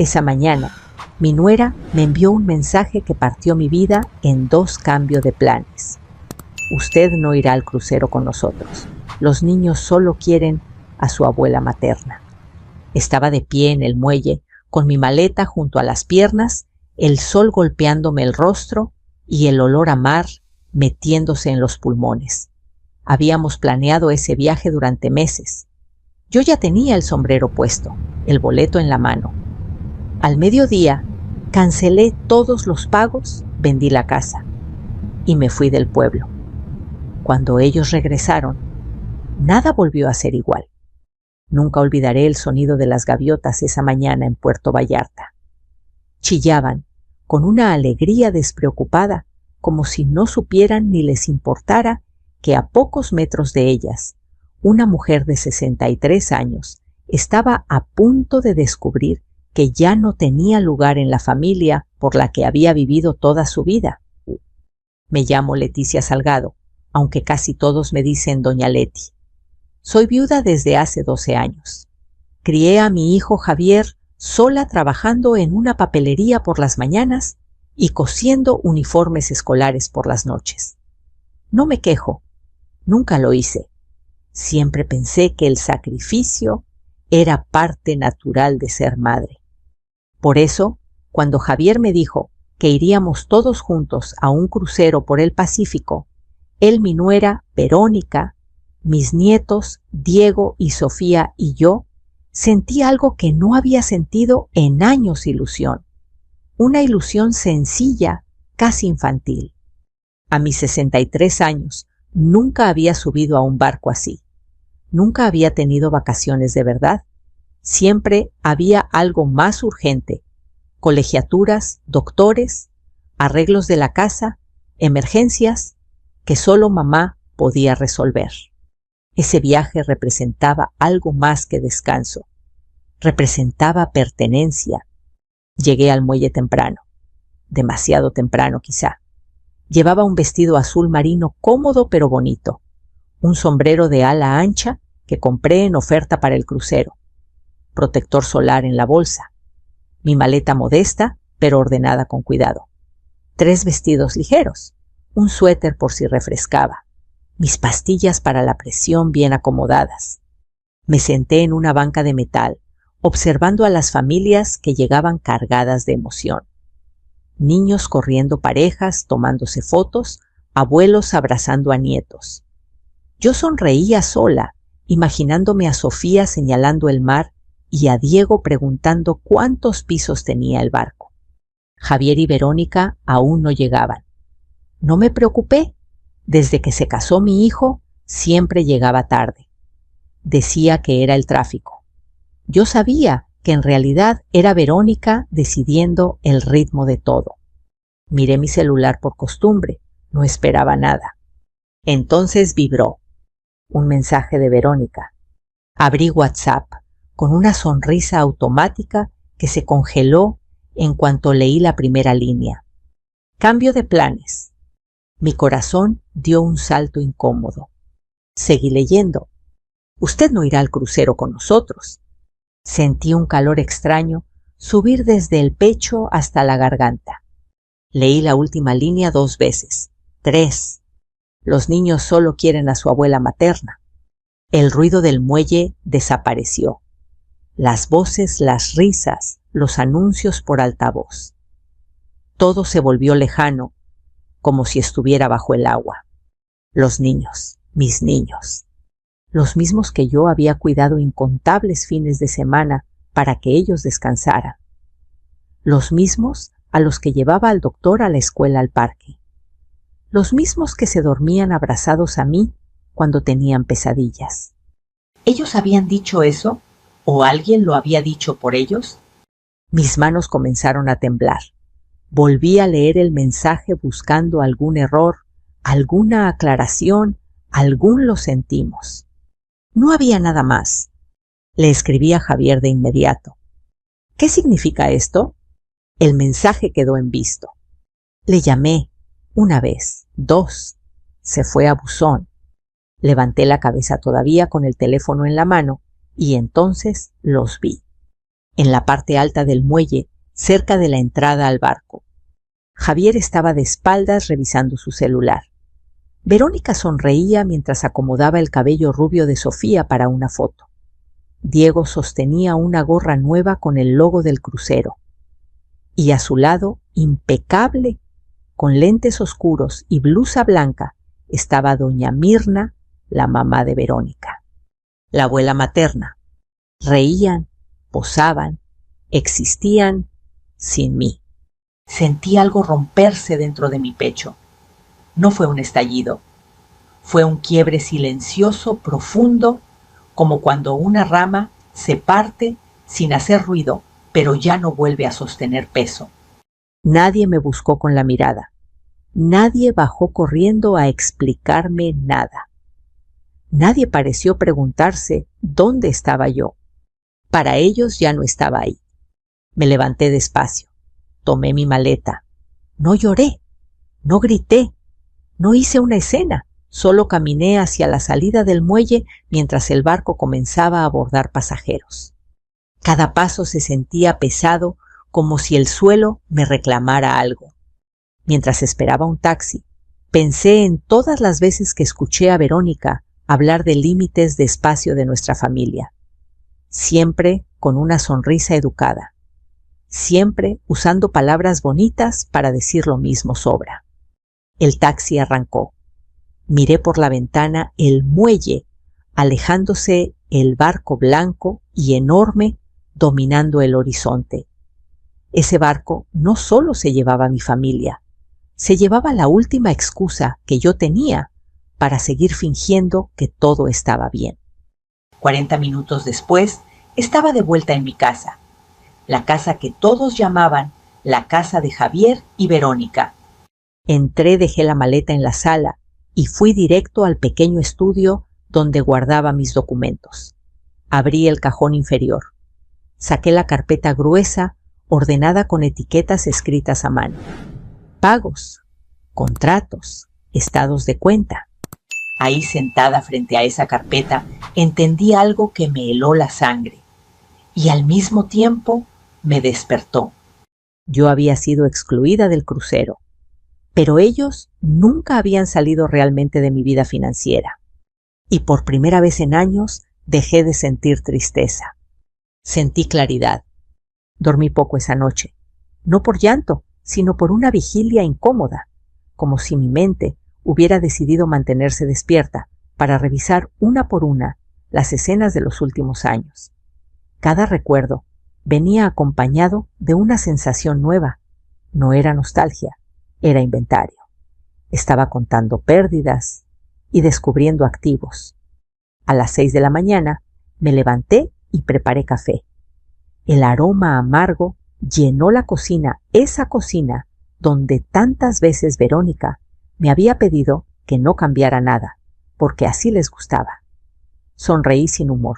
Esa mañana, mi nuera me envió un mensaje que partió mi vida en 2 cambios de planes. Usted no irá al crucero con nosotros. Los niños solo quieren a su abuela materna. Estaba de pie en el muelle, con mi maleta junto a las piernas, el sol golpeándome el rostro y el olor a mar metiéndose en los pulmones. Habíamos planeado ese viaje durante meses. Yo ya tenía el sombrero puesto, el boleto en la mano. Al mediodía, cancelé todos los pagos, vendí la casa y me fui del pueblo. Cuando ellos regresaron, nada volvió a ser igual. Nunca olvidaré el sonido de las gaviotas esa mañana en Puerto Vallarta. Chillaban con una alegría despreocupada, como si no supieran ni les importara que a pocos metros de ellas, una mujer de 63 años estaba a punto de descubrir que ya no tenía lugar en la familia por la que había vivido toda su vida. Me llamo Leticia Salgado, aunque casi todos me dicen Doña Leti. Soy viuda desde hace 12 años. Crié a mi hijo Javier sola trabajando en una papelería por las mañanas y cosiendo uniformes escolares por las noches. No me quejo, nunca lo hice. Siempre pensé que el sacrificio era parte natural de ser madre. Por eso, cuando Javier me dijo que iríamos todos juntos a un crucero por el Pacífico, él, mi nuera, Verónica, mis nietos, Diego y Sofía y yo, sentí algo que no había sentido en años: ilusión. Una ilusión sencilla, casi infantil. A mis 63 años, nunca había subido a un barco así. Nunca había tenido vacaciones de verdad. Siempre había algo más urgente: colegiaturas, doctores, arreglos de la casa, emergencias que solo mamá podía resolver. Ese viaje representaba algo más que descanso. Representaba pertenencia. Llegué al muelle temprano. Demasiado temprano, quizá. Llevaba un vestido azul marino cómodo pero bonito. Un sombrero de ala ancha que compré en oferta para el crucero. Protector solar en la bolsa. Mi maleta modesta, pero ordenada con cuidado. 3 vestidos ligeros. Un suéter por si refrescaba. Mis pastillas para la presión bien acomodadas. Me senté en una banca de metal, observando a las familias que llegaban cargadas de emoción. Niños corriendo parejas, tomándose fotos, abuelos abrazando a nietos. Yo sonreía sola, imaginándome a Sofía señalando el mar y a Diego preguntando cuántos pisos tenía el barco. Javier y Verónica aún no llegaban. No me preocupé. Desde que se casó mi hijo, siempre llegaba tarde. Decía que era el tráfico. Yo sabía que en realidad era Verónica decidiendo el ritmo de todo. Miré mi celular por costumbre, no esperaba nada. Entonces vibró. Un mensaje de Verónica. Abrí WhatsApp con una sonrisa automática que se congeló en cuanto leí la primera línea. Cambio de planes. Mi corazón dio un salto incómodo. Seguí leyendo. Usted no irá al crucero con nosotros. Sentí un calor extraño subir desde el pecho hasta la garganta. Leí la última línea 2 veces. 3. Los niños solo quieren a su abuela materna. El ruido del muelle desapareció. Las voces, las risas, los anuncios por altavoz. Todo se volvió lejano, como si estuviera bajo el agua. Los niños, mis niños, los mismos que yo había cuidado incontables fines de semana para que ellos descansaran. Los mismos a los que llevaba al doctor a la escuela al parque. Los mismos que se dormían abrazados a mí cuando tenían pesadillas. ¿Ellos habían dicho eso? ¿O alguien lo había dicho por ellos? Mis manos comenzaron a temblar. Volví a leer el mensaje buscando algún error, alguna aclaración, algún lo sentimos. No había nada más. Le escribí a Javier de inmediato. ¿Qué significa esto? El mensaje quedó en visto. Le llamé 1 vez, 2. Se fue a buzón. Levanté la cabeza todavía con el teléfono en la mano y entonces los vi. en la parte alta del muelle, cerca de la entrada al barco. Javier estaba de espaldas revisando su celular. Verónica sonreía mientras acomodaba el cabello rubio de Sofía para una foto. Diego sostenía una gorra nueva con el logo del crucero. Y a su lado, impecable, con lentes oscuros y blusa blanca, estaba doña Mirna, la mamá de Verónica, la abuela materna. Reían, posaban, existían sin mí. Sentí algo romperse dentro de mi pecho. No fue un estallido, fue un quiebre silencioso, profundo, como cuando una rama se parte sin hacer ruido, pero ya no vuelve a sostener peso. Nadie me buscó con la mirada. Nadie bajó corriendo a explicarme nada. Nadie pareció preguntarse dónde estaba yo. Para ellos ya no estaba ahí. Me levanté despacio, tomé mi maleta. No lloré, no grité, no hice una escena, solo caminé hacia la salida del muelle mientras el barco comenzaba a abordar pasajeros. Cada paso se sentía pesado, como si el suelo me reclamara algo. Mientras esperaba un taxi, pensé en todas las veces que escuché a Verónica hablar de límites de espacio de nuestra familia. Siempre con una sonrisa educada. Siempre usando palabras bonitas para decir lo mismo sobra. El taxi arrancó. Miré por la ventana el muelle, alejándose el barco blanco y enorme dominando el horizonte. Ese barco no solo se llevaba a mi familia, se llevaba la última excusa que yo tenía para seguir fingiendo que todo estaba bien. 40 minutos después, estaba de vuelta en mi casa, la casa que todos llamaban la casa de Javier y Verónica. Entré, dejé la maleta en la sala y fui directo al pequeño estudio donde guardaba mis documentos. Abrí el cajón inferior. Saqué la carpeta gruesa, ordenada con etiquetas escritas a mano. Pagos, contratos, estados de cuenta. Ahí sentada frente a esa carpeta, entendí algo que me heló la sangre y al mismo tiempo me despertó. Yo había sido excluida del crucero, pero ellos nunca habían salido realmente de mi vida financiera. Y por primera vez en años dejé de sentir tristeza. Sentí claridad. Dormí poco esa noche, no por llanto, sino por una vigilia incómoda, como si mi mente hubiera decidido mantenerse despierta para revisar una por una las escenas de los últimos años. Cada recuerdo venía acompañado de una sensación nueva. No era nostalgia, era inventario. Estaba contando pérdidas y descubriendo activos. A las 6 de la mañana me levanté y preparé café. El aroma amargo llenó la cocina, esa cocina donde tantas veces Verónica me había pedido que no cambiara nada, porque así les gustaba. Sonreí sin humor.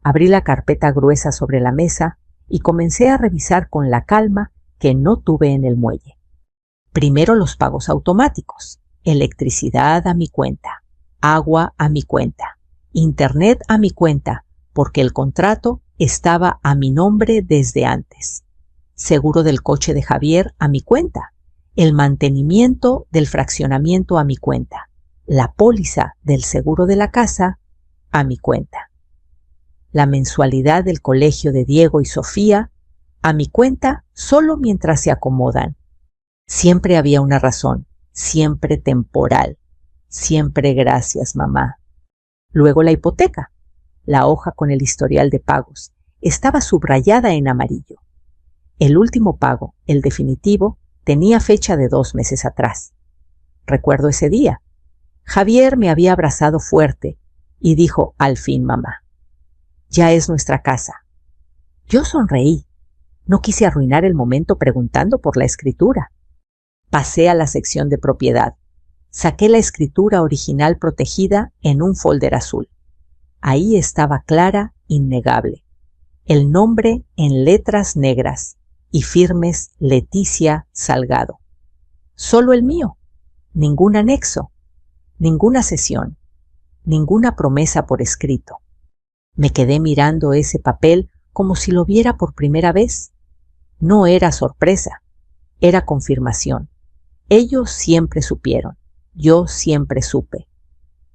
Abrí la carpeta gruesa sobre la mesa y comencé a revisar con la calma que no tuve en el muelle. Primero los pagos automáticos, electricidad a mi cuenta, agua a mi cuenta, internet a mi cuenta, porque el contrato estaba a mi nombre desde antes. Seguro del coche de Javier a mi cuenta, el mantenimiento del fraccionamiento a mi cuenta, la póliza del seguro de la casa a mi cuenta, la mensualidad del colegio de Diego y Sofía a mi cuenta solo mientras se acomodan. Siempre había una razón, siempre temporal, siempre gracias, mamá. Luego la hipoteca. La hoja con el historial de pagos estaba subrayada en amarillo. El último pago, el definitivo, tenía fecha de 2 meses atrás. Recuerdo ese día. Javier me había abrazado fuerte y dijo, al fin, mamá, ya es nuestra casa. Yo sonreí. No quise arruinar el momento preguntando por la escritura. Pasé a la sección de propiedad. Saqué la escritura original protegida en un folder azul. Ahí estaba clara, innegable. El nombre en letras negras y firmes Leticia Salgado. Solo el mío. Ningún anexo. Ninguna cesión. Ninguna promesa por escrito. Me quedé mirando ese papel como si lo viera por primera vez. No era sorpresa, era confirmación. Ellos siempre supieron, yo siempre supe.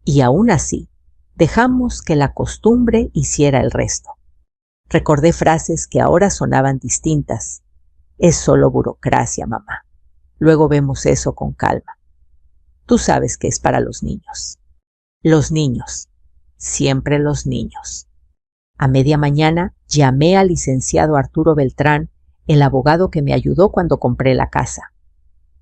Y aún así, dejamos que la costumbre hiciera el resto. Recordé frases que ahora sonaban distintas. Es solo burocracia, mamá. Luego vemos eso con calma. Tú sabes que es para los niños. Los niños. Siempre los niños. A media mañana llamé al licenciado Arturo Beltrán, el abogado que me ayudó cuando compré la casa.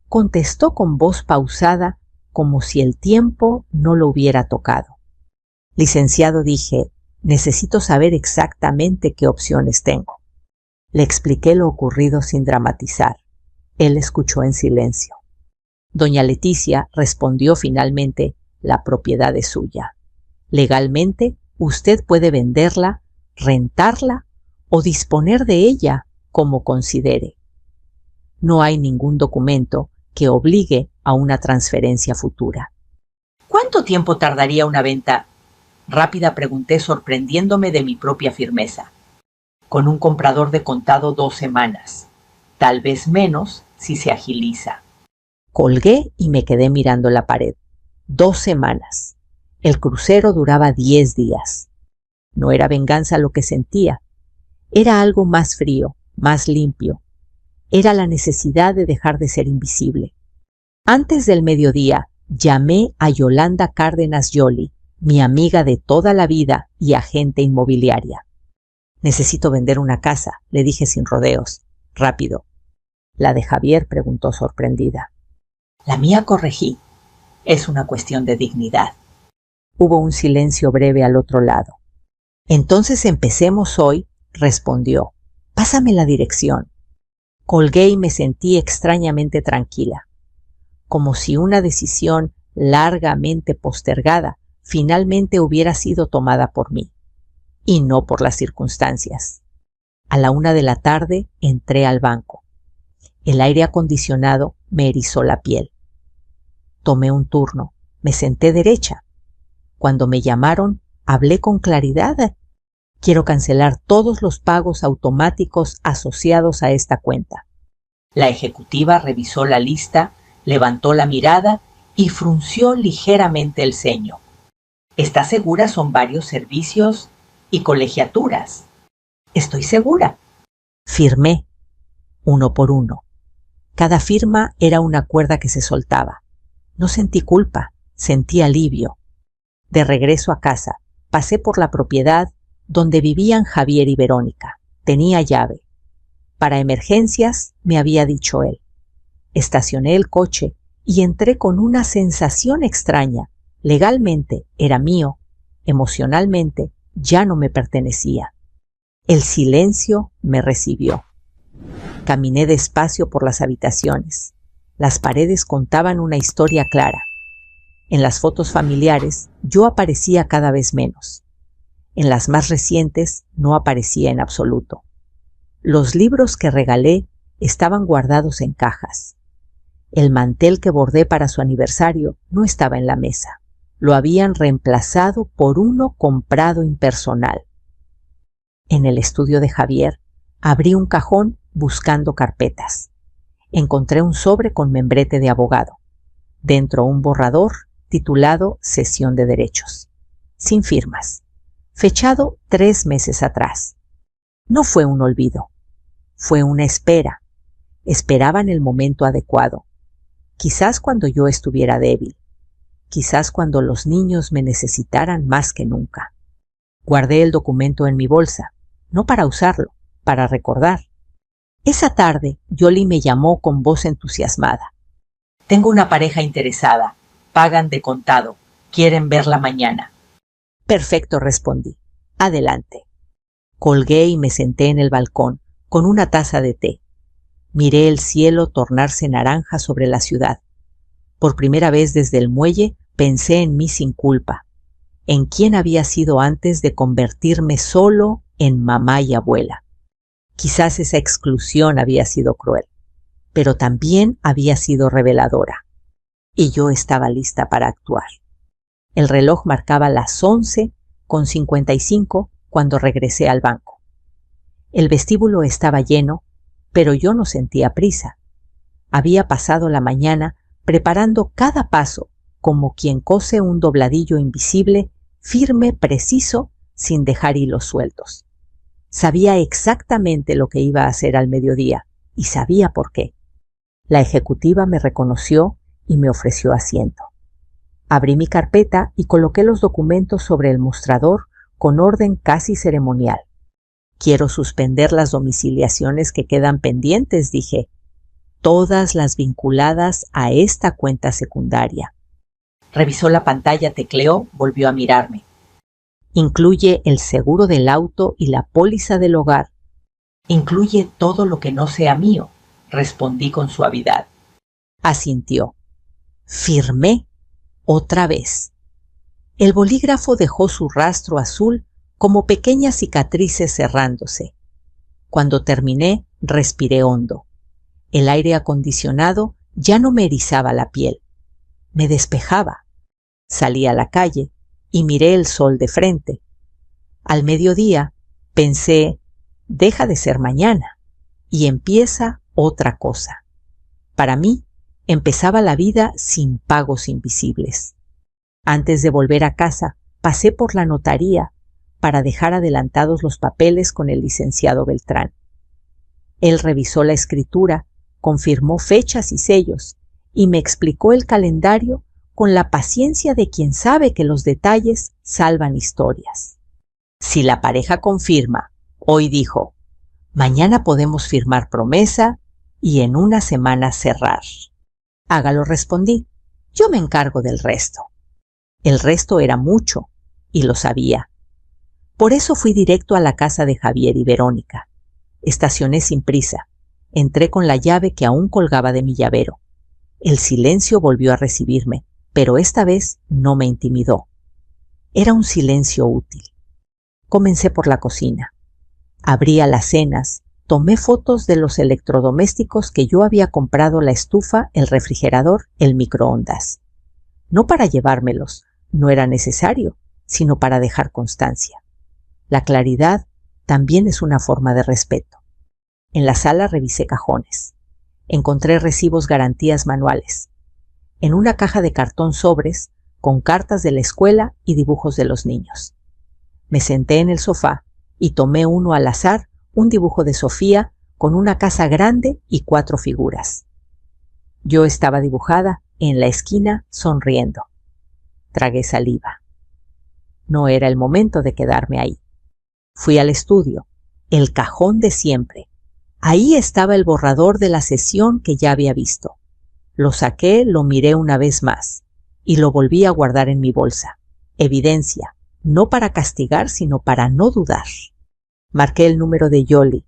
Contestó con voz pausada, como si el tiempo no lo hubiera tocado. Licenciado, dije, necesito saber exactamente qué opciones tengo. Le expliqué lo ocurrido sin dramatizar. Él escuchó en silencio. Doña Leticia respondió finalmente, la propiedad es suya. Legalmente, usted puede venderla, rentarla o disponer de ella como considere. No hay ningún documento que obligue a una transferencia futura. ¿Cuánto tiempo tardaría una venta? Rápida, pregunté, sorprendiéndome de mi propia firmeza. Con un comprador de contado 2 semanas. Tal vez menos si se agiliza. Colgué y me quedé mirando la pared. 2 semanas. El crucero duraba 10 días. No era venganza lo que sentía. Era algo más frío, más limpio. Era la necesidad de dejar de ser invisible. Antes del mediodía, llamé a Yolanda Cárdenas Yoli, mi amiga de toda la vida y agente inmobiliaria. Necesito vender una casa, le dije sin rodeos. Rápido. ¿La de Javier?, preguntó sorprendida. La mía, corregí. Es una cuestión de dignidad. Hubo un silencio breve al otro lado. Entonces empecemos hoy, respondió. Pásame la dirección. Colgué y me sentí extrañamente tranquila, como si una decisión largamente postergada finalmente hubiera sido tomada por mí, y no por las circunstancias. A la 1 de la tarde entré al banco. El aire acondicionado me erizó la piel. Tomé un turno, me senté derecha. Cuando me llamaron, hablé con claridad. Quiero cancelar todos los pagos automáticos asociados a esta cuenta. La ejecutiva revisó la lista, levantó la mirada y frunció ligeramente el ceño. ¿Estás segura? Son varios servicios y colegiaturas. Estoy segura. Firmé, uno por uno. Cada firma era una cuerda que se soltaba. No sentí culpa, sentí alivio. De regreso a casa, pasé por la propiedad donde vivían Javier y Verónica. Tenía llave. Para emergencias, me había dicho él. Estacioné el coche y entré con una sensación extraña. Legalmente era mío, emocionalmente ya no me pertenecía. El silencio me recibió. Caminé despacio por las habitaciones. Las paredes contaban una historia clara. En las fotos familiares yo aparecía cada vez menos. En las más recientes no aparecía en absoluto. Los libros que regalé estaban guardados en cajas. El mantel que bordé para su aniversario no estaba en la mesa. Lo habían reemplazado por uno comprado impersonal. En el estudio de Javier abrí un cajón buscando carpetas. Encontré un sobre con membrete de abogado. Dentro un borrador titulado Cesión de Derechos. Sin firmas. Fechado 3 meses atrás. No fue un olvido. Fue una espera. Esperaban el momento adecuado. Quizás cuando yo estuviera débil. Quizás cuando los niños me necesitaran más que nunca. Guardé el documento en mi bolsa, no para usarlo, para recordar. Esa tarde, Yoli me llamó con voz entusiasmada. Tengo una pareja interesada. Pagan de contado. Quieren verla mañana. Perfecto, respondí. Adelante. Colgué y me senté en el balcón, con una taza de té. Miré el cielo tornarse naranja sobre la ciudad. Por primera vez desde el muelle pensé en mí sin culpa, en quién había sido antes de convertirme solo en mamá y abuela. Quizás esa exclusión había sido cruel, pero también había sido reveladora. Y yo estaba lista para actuar. El reloj marcaba las 11:55 cuando regresé al banco. El vestíbulo estaba lleno, pero yo no sentía prisa. Había pasado la mañana preparando cada paso como quien cose un dobladillo invisible, firme, preciso, sin dejar hilos sueltos. Sabía exactamente lo que iba a hacer al mediodía y sabía por qué. La ejecutiva me reconoció y me ofreció asiento. Abrí mi carpeta y coloqué los documentos sobre el mostrador con orden casi ceremonial. Quiero suspender las domiciliaciones que quedan pendientes, dije. Todas las vinculadas a esta cuenta secundaria. Revisó la pantalla, tecleó, volvió a mirarme. Incluye el seguro del auto y la póliza del hogar. Incluye todo lo que no sea mío, respondí con suavidad. Asintió. Firmé otra vez. El bolígrafo dejó su rastro azul como pequeñas cicatrices cerrándose. Cuando terminé, respiré hondo. El aire acondicionado ya no me erizaba la piel. Me despejaba. Salí a la calle y miré el sol de frente. Al mediodía pensé, deja de ser mañana y empieza otra cosa. Para mí, empezaba la vida sin pagos invisibles. Antes de volver a casa, pasé por la notaría para dejar adelantados los papeles con el licenciado Beltrán. Él revisó la escritura, confirmó fechas y sellos y me explicó el calendario con la paciencia de quien sabe que los detalles salvan historias. Si la pareja confirma, hoy dijo, mañana podemos firmar promesa y en una semana cerrar. Hágalo, respondí. Yo me encargo del resto. El resto era mucho y lo sabía. Por eso fui directo a la casa de Javier y Verónica. Estacioné sin prisa. Entré con la llave que aún colgaba de mi llavero. El silencio volvió a recibirme, pero esta vez no me intimidó. Era un silencio útil. Comencé por la cocina. Abrí alacenas, tomé fotos de los electrodomésticos que yo había comprado: la estufa, el refrigerador, el microondas. No para llevármelos, no era necesario, sino para dejar constancia. La claridad también es una forma de respeto. En la sala revisé cajones. Encontré recibos garantías manuales. En una caja de cartón sobres, con cartas de la escuela y dibujos de los niños. Me senté en el sofá y tomé uno al azar, un dibujo de Sofía con una casa grande y 4 figuras. Yo estaba dibujada en la esquina sonriendo. Tragué saliva. No era el momento de quedarme ahí. Fui al estudio, el cajón de siempre. Ahí estaba el borrador de la sesión que ya había visto. Lo saqué, lo miré una vez más y lo volví a guardar en mi bolsa. Evidencia, no para castigar, sino para no dudar. Marqué el número de Yoli.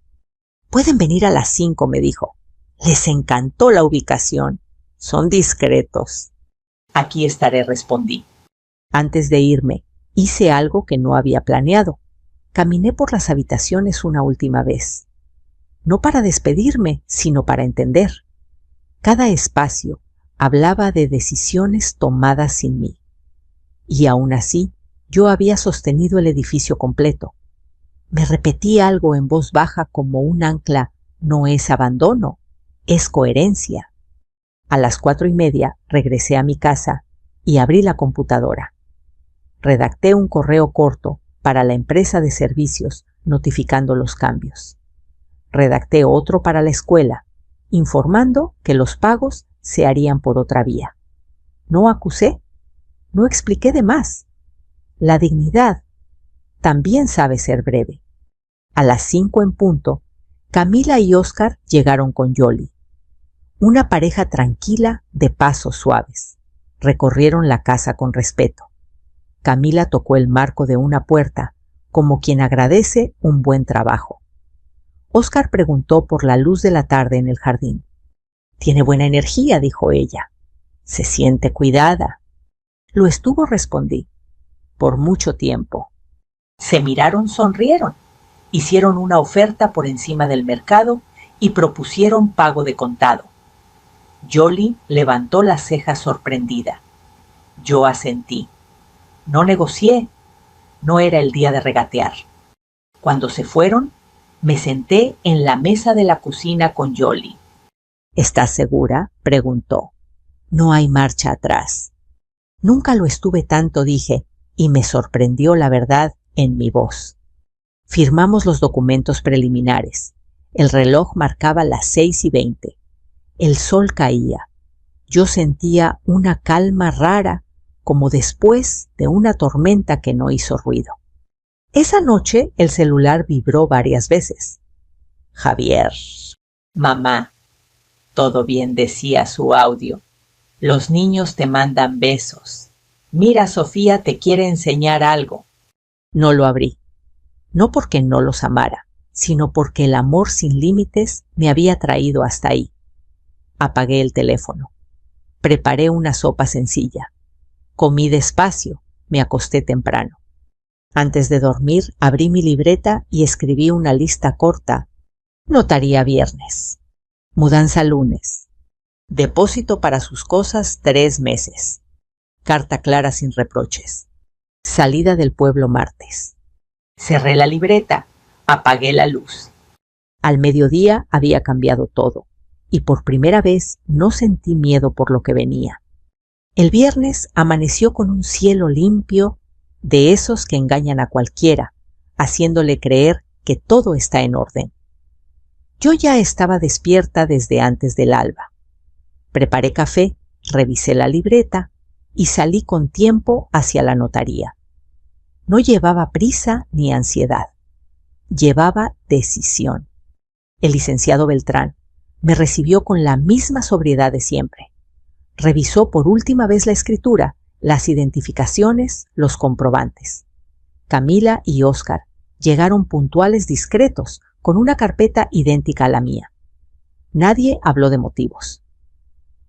Pueden venir a las 5, me dijo. Les encantó la ubicación. Son discretos. Aquí estaré, respondí. Antes de irme, hice algo que no había planeado. Caminé por las habitaciones una última vez. No para despedirme, sino para entender. Cada espacio hablaba de decisiones tomadas sin mí. Y aún así, yo había sostenido el edificio completo. Me repetí algo en voz baja como un ancla: no es abandono, es coherencia. A las 4:30 regresé a mi casa y abrí la computadora. Redacté un correo corto para la empresa de servicios notificando los cambios. Redacté otro para la escuela, informando que los pagos se harían por otra vía. No acusé, no expliqué de más. La dignidad también sabe ser breve. A las 5 en punto, Camila y Óscar llegaron con Yoli. Una pareja tranquila de pasos suaves. Recorrieron la casa con respeto. Camila tocó el marco de una puerta, como quien agradece un buen trabajo. Óscar preguntó por la luz de la tarde en el jardín. Tiene buena energía, dijo ella. Se siente cuidada. Lo estuvo, respondí. Por mucho tiempo. Se miraron, sonrieron. Hicieron una oferta por encima del mercado y propusieron pago de contado. Yoli levantó las cejas sorprendida. Yo asentí. No negocié. No era el día de regatear. Cuando se fueron, Me senté en la mesa de la cocina con Yoli. ¿Estás segura?, preguntó. No hay marcha atrás. Nunca lo estuve tanto, dije, y me sorprendió la verdad en mi voz. Firmamos los documentos preliminares. El reloj marcaba las 6:20. El sol caía. Yo sentía una calma rara, como después de una tormenta que no hizo ruido. Esa noche el celular vibró varias veces. Javier. Mamá. Todo bien, decía su audio. Los niños te mandan besos. Mira, Sofía te quiere enseñar algo. No lo abrí. No porque no los amara, sino porque el amor sin límites me había traído hasta ahí. Apagué el teléfono. Preparé una sopa sencilla. Comí despacio, me acosté temprano. Antes de dormir, abrí mi libreta y escribí una lista corta. Notaría viernes. Mudanza lunes. Depósito para sus cosas 3 meses. Carta clara sin reproches. Salida del pueblo martes. Cerré la libreta. Apagué la luz. Al mediodía había cambiado todo, y por primera vez no sentí miedo por lo que venía. El viernes amaneció con un cielo limpio, de esos que engañan a cualquiera, haciéndole creer que todo está en orden. Yo ya estaba despierta desde antes del alba. Preparé café, revisé la libreta y salí con tiempo hacia la notaría. No llevaba prisa ni ansiedad. Llevaba decisión. El licenciado Beltrán me recibió con la misma sobriedad de siempre. Revisó por última vez la escritura, las identificaciones, los comprobantes. Camila y Óscar llegaron puntuales, discretos, con una carpeta idéntica a la mía. Nadie habló de motivos.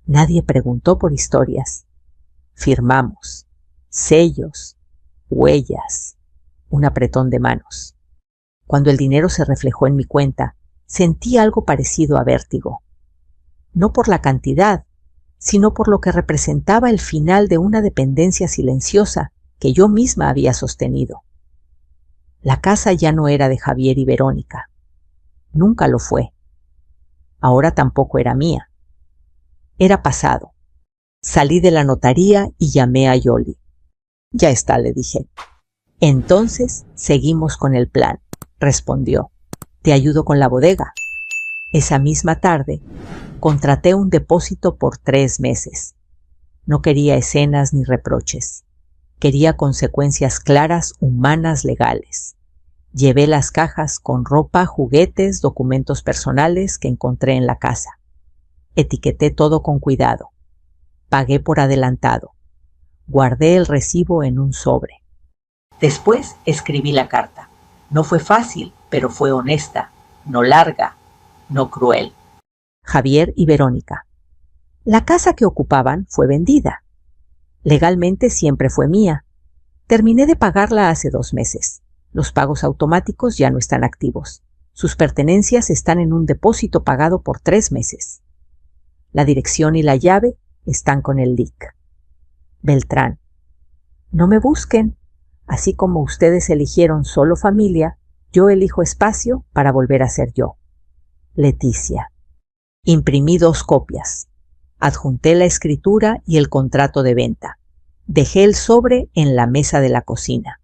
Nadie preguntó por historias. Firmamos. Sellos. Huellas. Un apretón de manos. Cuando el dinero se reflejó en mi cuenta, sentí algo parecido a vértigo. No por la cantidad, sino por lo que representaba el final de una dependencia silenciosa que yo misma había sostenido. La casa ya no era de Javier y Verónica. Nunca lo fue. Ahora tampoco era mía. Era pasado. Salí de la notaría y llamé a Yoli. Ya está, le dije. Entonces seguimos con el plan, respondió. Te ayudo con la bodega. Esa misma tarde contraté un depósito por 3 meses. No quería escenas ni reproches. Quería consecuencias claras, humanas, legales. Llevé las cajas con ropa, juguetes, documentos personales que encontré en la casa. Etiqueté todo con cuidado. Pagué por adelantado. Guardé el recibo en un sobre. Después escribí la carta. No fue fácil, pero fue honesta, no larga, no cruel. Javier y Verónica. La casa que ocupaban fue vendida. Legalmente siempre fue mía. Terminé de pagarla hace 2 meses. Los pagos automáticos ya no están activos. Sus pertenencias están en un depósito pagado por 3 meses. La dirección y la llave están con el LIC. Beltrán. No me busquen. Así como ustedes eligieron solo familia, yo elijo espacio para volver a ser yo. Leticia. Imprimí 2 copias. Adjunté la escritura y el contrato de venta. Dejé el sobre en la mesa de la cocina.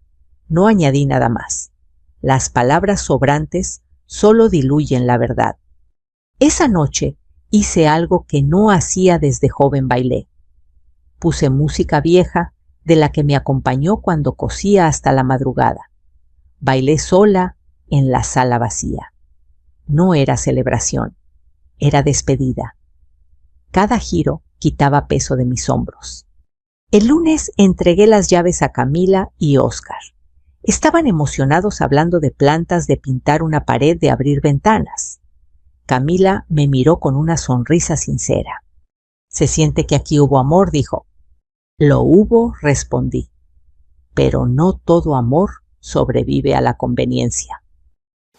No añadí nada más. Las palabras sobrantes solo diluyen la verdad. Esa noche hice algo que no hacía desde joven. Bailé. Puse música vieja de la que me acompañó cuando cosía hasta la madrugada. Bailé sola en la sala vacía. No era celebración, era despedida. Cada giro quitaba peso de mis hombros. El lunes entregué las llaves a Camila y Óscar. Estaban emocionados hablando de plantas, de pintar una pared, de abrir ventanas. Camila me miró con una sonrisa sincera. Se siente que aquí hubo amor, dijo. Lo hubo, respondí. Pero no todo amor sobrevive a la conveniencia.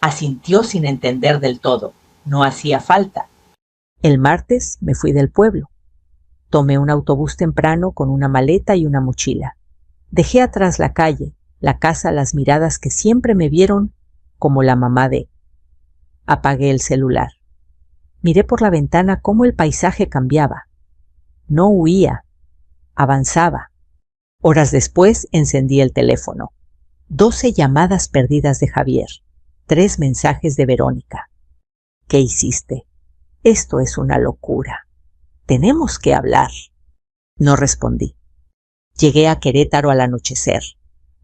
Asintió sin entender del todo. No hacía falta. El martes me fui del pueblo. Tomé un autobús temprano con una maleta y una mochila. Dejé atrás la calle, la casa, las miradas que siempre me vieron como la mamá de. Apagué el celular. Miré por la ventana cómo el paisaje cambiaba. No huía, avanzaba. Horas después encendí el teléfono. 12 llamadas perdidas de Javier. 3 mensajes de Verónica. ¿Qué hiciste? Esto es una locura. Tenemos que hablar. No respondí. Llegué a Querétaro al anochecer.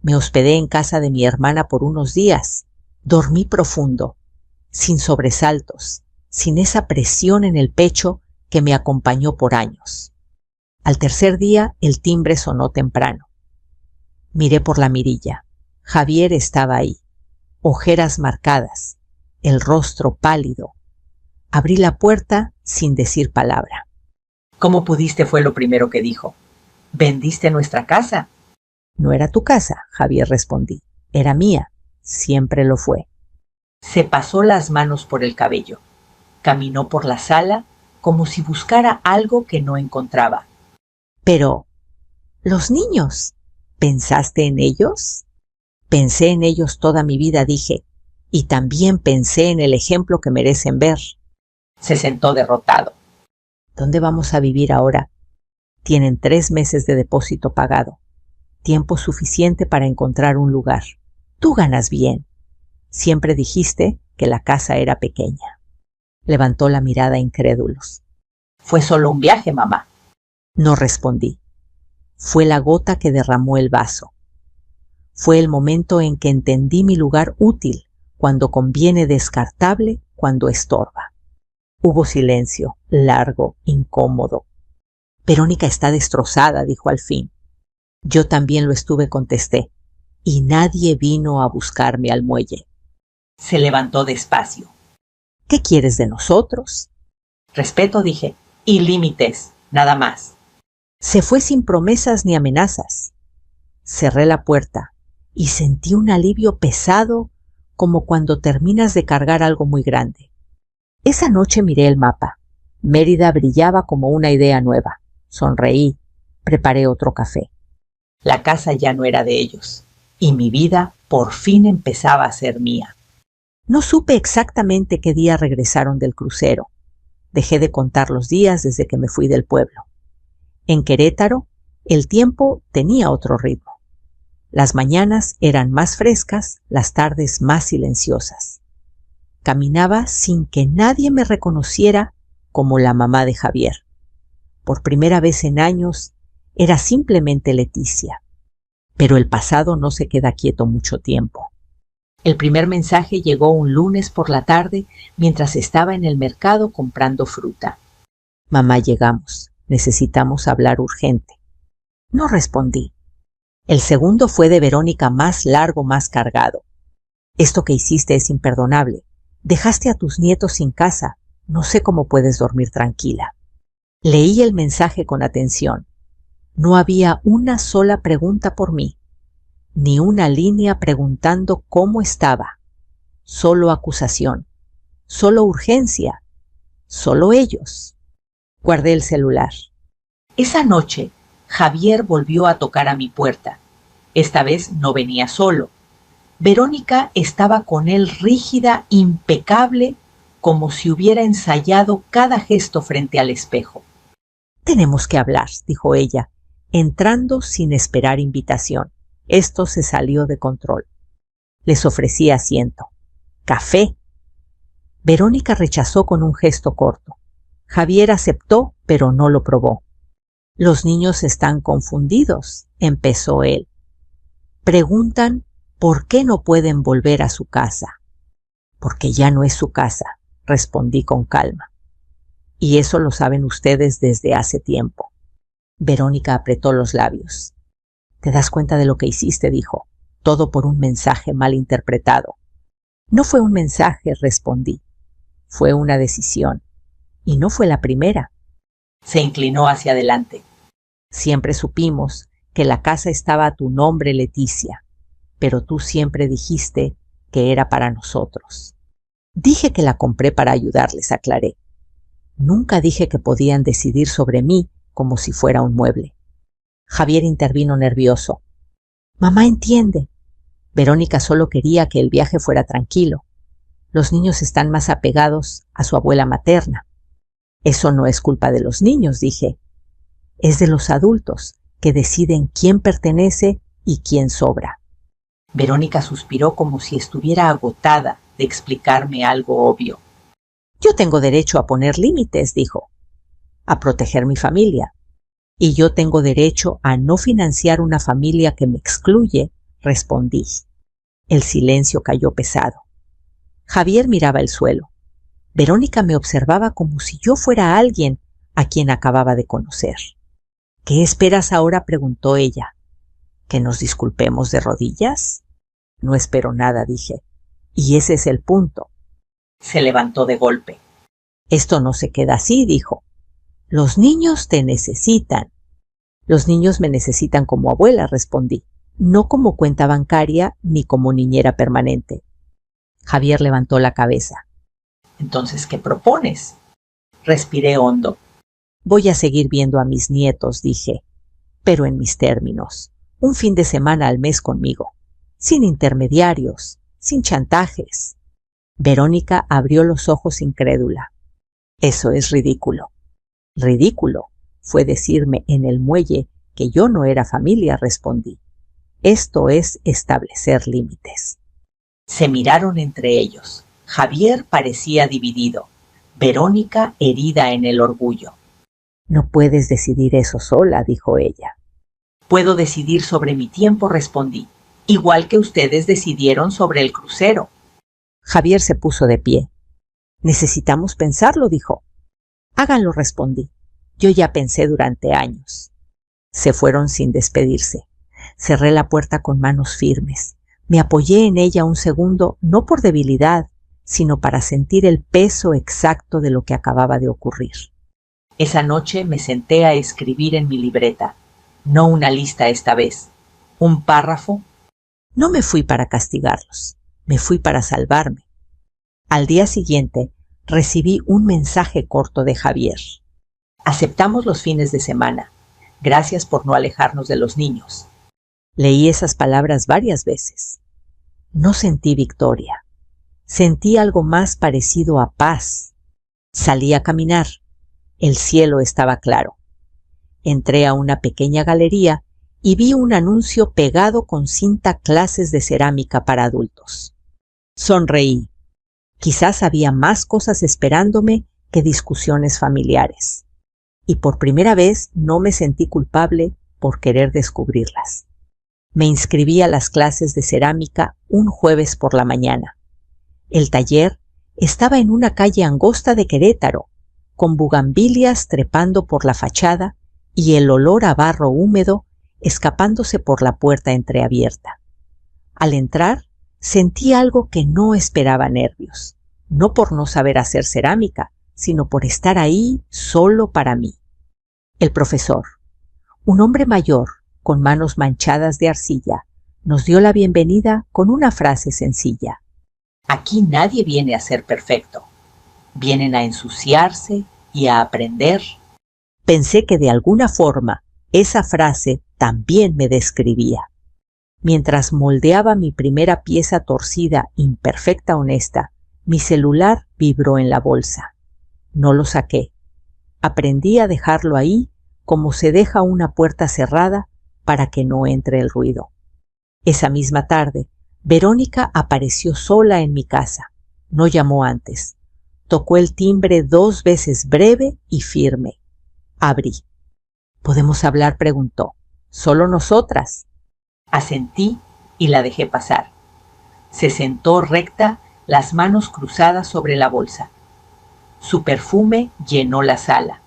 Me hospedé en casa de mi hermana por unos días. Dormí profundo, sin sobresaltos, sin esa presión en el pecho que me acompañó por años. Al tercer día el timbre sonó temprano. Miré por la mirilla. Javier estaba ahí, ojeras marcadas, el rostro pálido. Abrí la puerta sin decir palabra. ¿Cómo pudiste? Fue lo primero que dijo. ¿Vendiste nuestra casa? No era tu casa, Javier, respondí. Era mía, siempre lo fue. Se pasó las manos por el cabello. Caminó por la sala como si buscara algo que no encontraba. Pero, ¿los niños? ¿Pensaste en ellos? Pensé en ellos toda mi vida, dije, y también pensé en el ejemplo que merecen ver. Se sentó derrotado. ¿Dónde vamos a vivir ahora? Tienen 3 meses de depósito pagado. Tiempo suficiente para encontrar un lugar. Tú ganas bien. Siempre dijiste que la casa era pequeña. Levantó la mirada incrédulos. Fue solo un viaje, mamá. No respondí. Fue la gota que derramó el vaso. Fue el momento en que entendí mi lugar útil, cuando conviene, descartable, cuando estorba. Hubo silencio, largo, incómodo. Verónica está destrozada, dijo al fin. Yo también lo estuve, contesté, y nadie vino a buscarme al muelle. Se levantó despacio. ¿Qué quieres de nosotros? Respeto, dije, y límites, nada más. Se fue sin promesas ni amenazas. Cerré la puerta y sentí un alivio pesado, como cuando terminas de cargar algo muy grande. Esa noche miré el mapa. Mérida brillaba como una idea nueva. Sonreí, preparé otro café. La casa ya no era de ellos, y mi vida por fin empezaba a ser mía. No supe exactamente qué día regresaron del crucero. Dejé de contar los días desde que me fui del pueblo. En Querétaro, el tiempo tenía otro ritmo. Las mañanas eran más frescas, las tardes más silenciosas. Caminaba sin que nadie me reconociera como la mamá de Javier. Por primera vez en años, era simplemente Leticia. Pero el pasado no se queda quieto mucho tiempo. El primer mensaje llegó un lunes por la tarde mientras estaba en el mercado comprando fruta. Mamá, llegamos. Necesitamos hablar urgente. No respondí. El segundo fue de Verónica, más largo, más cargado. Esto que hiciste es imperdonable. Dejaste a tus nietos sin casa. No sé cómo puedes dormir tranquila. Leí el mensaje con atención. No había una sola pregunta por mí, ni una línea preguntando cómo estaba. Solo acusación, solo urgencia, solo ellos. Guardé el celular. Esa noche, Javier volvió a tocar a mi puerta. Esta vez no venía solo. Verónica estaba con él rígida, impecable, como si hubiera ensayado cada gesto frente al espejo. Tenemos que hablar, dijo ella, entrando sin esperar invitación. Esto se salió de control. Les ofrecí asiento. Café. Verónica rechazó con un gesto corto. Javier aceptó, pero no lo probó. Los niños están confundidos, empezó él. Preguntan por qué no pueden volver a su casa. Porque ya no es su casa, respondí con calma. Y eso lo saben ustedes desde hace tiempo. Verónica apretó los labios. ¿Te das cuenta de lo que hiciste?, dijo. Todo por un mensaje mal interpretado. No fue un mensaje, respondí. Fue una decisión. Y no fue la primera. Se inclinó hacia adelante. Siempre supimos que la casa estaba a tu nombre, Leticia, pero tú siempre dijiste que era para nosotros. Dije que la compré para ayudarles, aclaré. Nunca dije que podían decidir sobre mí como si fuera un mueble. Javier intervino nervioso. Mamá entiende. Verónica solo quería que el viaje fuera tranquilo. Los niños están más apegados a su abuela materna. Eso no es culpa de los niños, dije. Es de los adultos que deciden quién pertenece y quién sobra. Verónica suspiró como si estuviera agotada de explicarme algo obvio. Yo tengo derecho a poner límites, dijo, a proteger mi familia. Y yo tengo derecho a no financiar una familia que me excluye, respondí. El silencio cayó pesado. Javier miraba el suelo. Verónica me observaba como si yo fuera alguien a quien acababa de conocer. ¿Qué esperas ahora?, preguntó ella. ¿Que nos disculpemos de rodillas? No espero nada, dije. Y ese es el punto. Se levantó de golpe. Esto no se queda así, dijo. Los niños te necesitan. Los niños me necesitan como abuela, respondí, no como cuenta bancaria ni como niñera permanente. Javier levantó la cabeza. Entonces, ¿qué propones? Respiré hondo. Voy a seguir viendo a mis nietos, dije, pero en mis términos. Un fin de semana al mes conmigo, sin intermediarios, sin chantajes. Verónica abrió los ojos incrédula. Eso es ridículo. Ridículo fue decirme en el muelle que yo no era familia, respondí. Esto es establecer límites. Se miraron entre ellos. Javier parecía dividido, Verónica herida en el orgullo. No puedes decidir eso sola, dijo ella. Puedo decidir sobre mi tiempo, respondí, igual que ustedes decidieron sobre el crucero. Javier se puso de pie. Necesitamos pensarlo, dijo. Háganlo, respondí. Yo ya pensé durante años. Se fueron sin despedirse. Cerré la puerta con manos firmes. Me apoyé en ella un segundo, no por debilidad, sino para sentir el peso exacto de lo que acababa de ocurrir. Esa noche me senté a escribir en mi libreta. No una lista esta vez. Un párrafo. No me fui para castigarlos. Me fui para salvarme. Al día siguiente recibí un mensaje corto de Javier. Aceptamos los fines de semana. Gracias por no alejarnos de los niños. Leí esas palabras varias veces. No sentí victoria. Sentí algo más parecido a paz. Salí a caminar. El cielo estaba claro. Entré a una pequeña galería y vi un anuncio pegado con cinta clases de cerámica para adultos. Sonreí. Quizás había más cosas esperándome que discusiones familiares. Y por primera vez no me sentí culpable por querer descubrirlas. Me inscribí a las clases de cerámica un jueves por la mañana. El taller estaba en una calle angosta de Querétaro, con bugambilias trepando por la fachada y el olor a barro húmedo escapándose por la puerta entreabierta. Al entrar, sentí algo que no esperaba nervios, no por no saber hacer cerámica, sino por estar ahí solo para mí. El profesor, un hombre mayor, con manos manchadas de arcilla, nos dio la bienvenida con una frase sencilla. Aquí nadie viene a ser perfecto. Vienen a ensuciarse y a aprender. Pensé que de alguna forma esa frase también me describía. Mientras moldeaba mi primera pieza torcida, imperfecta, honesta, mi celular vibró en la bolsa. No lo saqué. Aprendí a dejarlo ahí como se deja una puerta cerrada para que no entre el ruido. Esa misma tarde, Verónica apareció sola en mi casa. No llamó antes. Tocó el timbre 2 veces breve y firme. Abrí. ¿Podemos hablar?, preguntó. ¿Solo nosotras? Asentí y la dejé pasar. Se sentó recta, las manos cruzadas sobre la bolsa. Su perfume llenó la sala.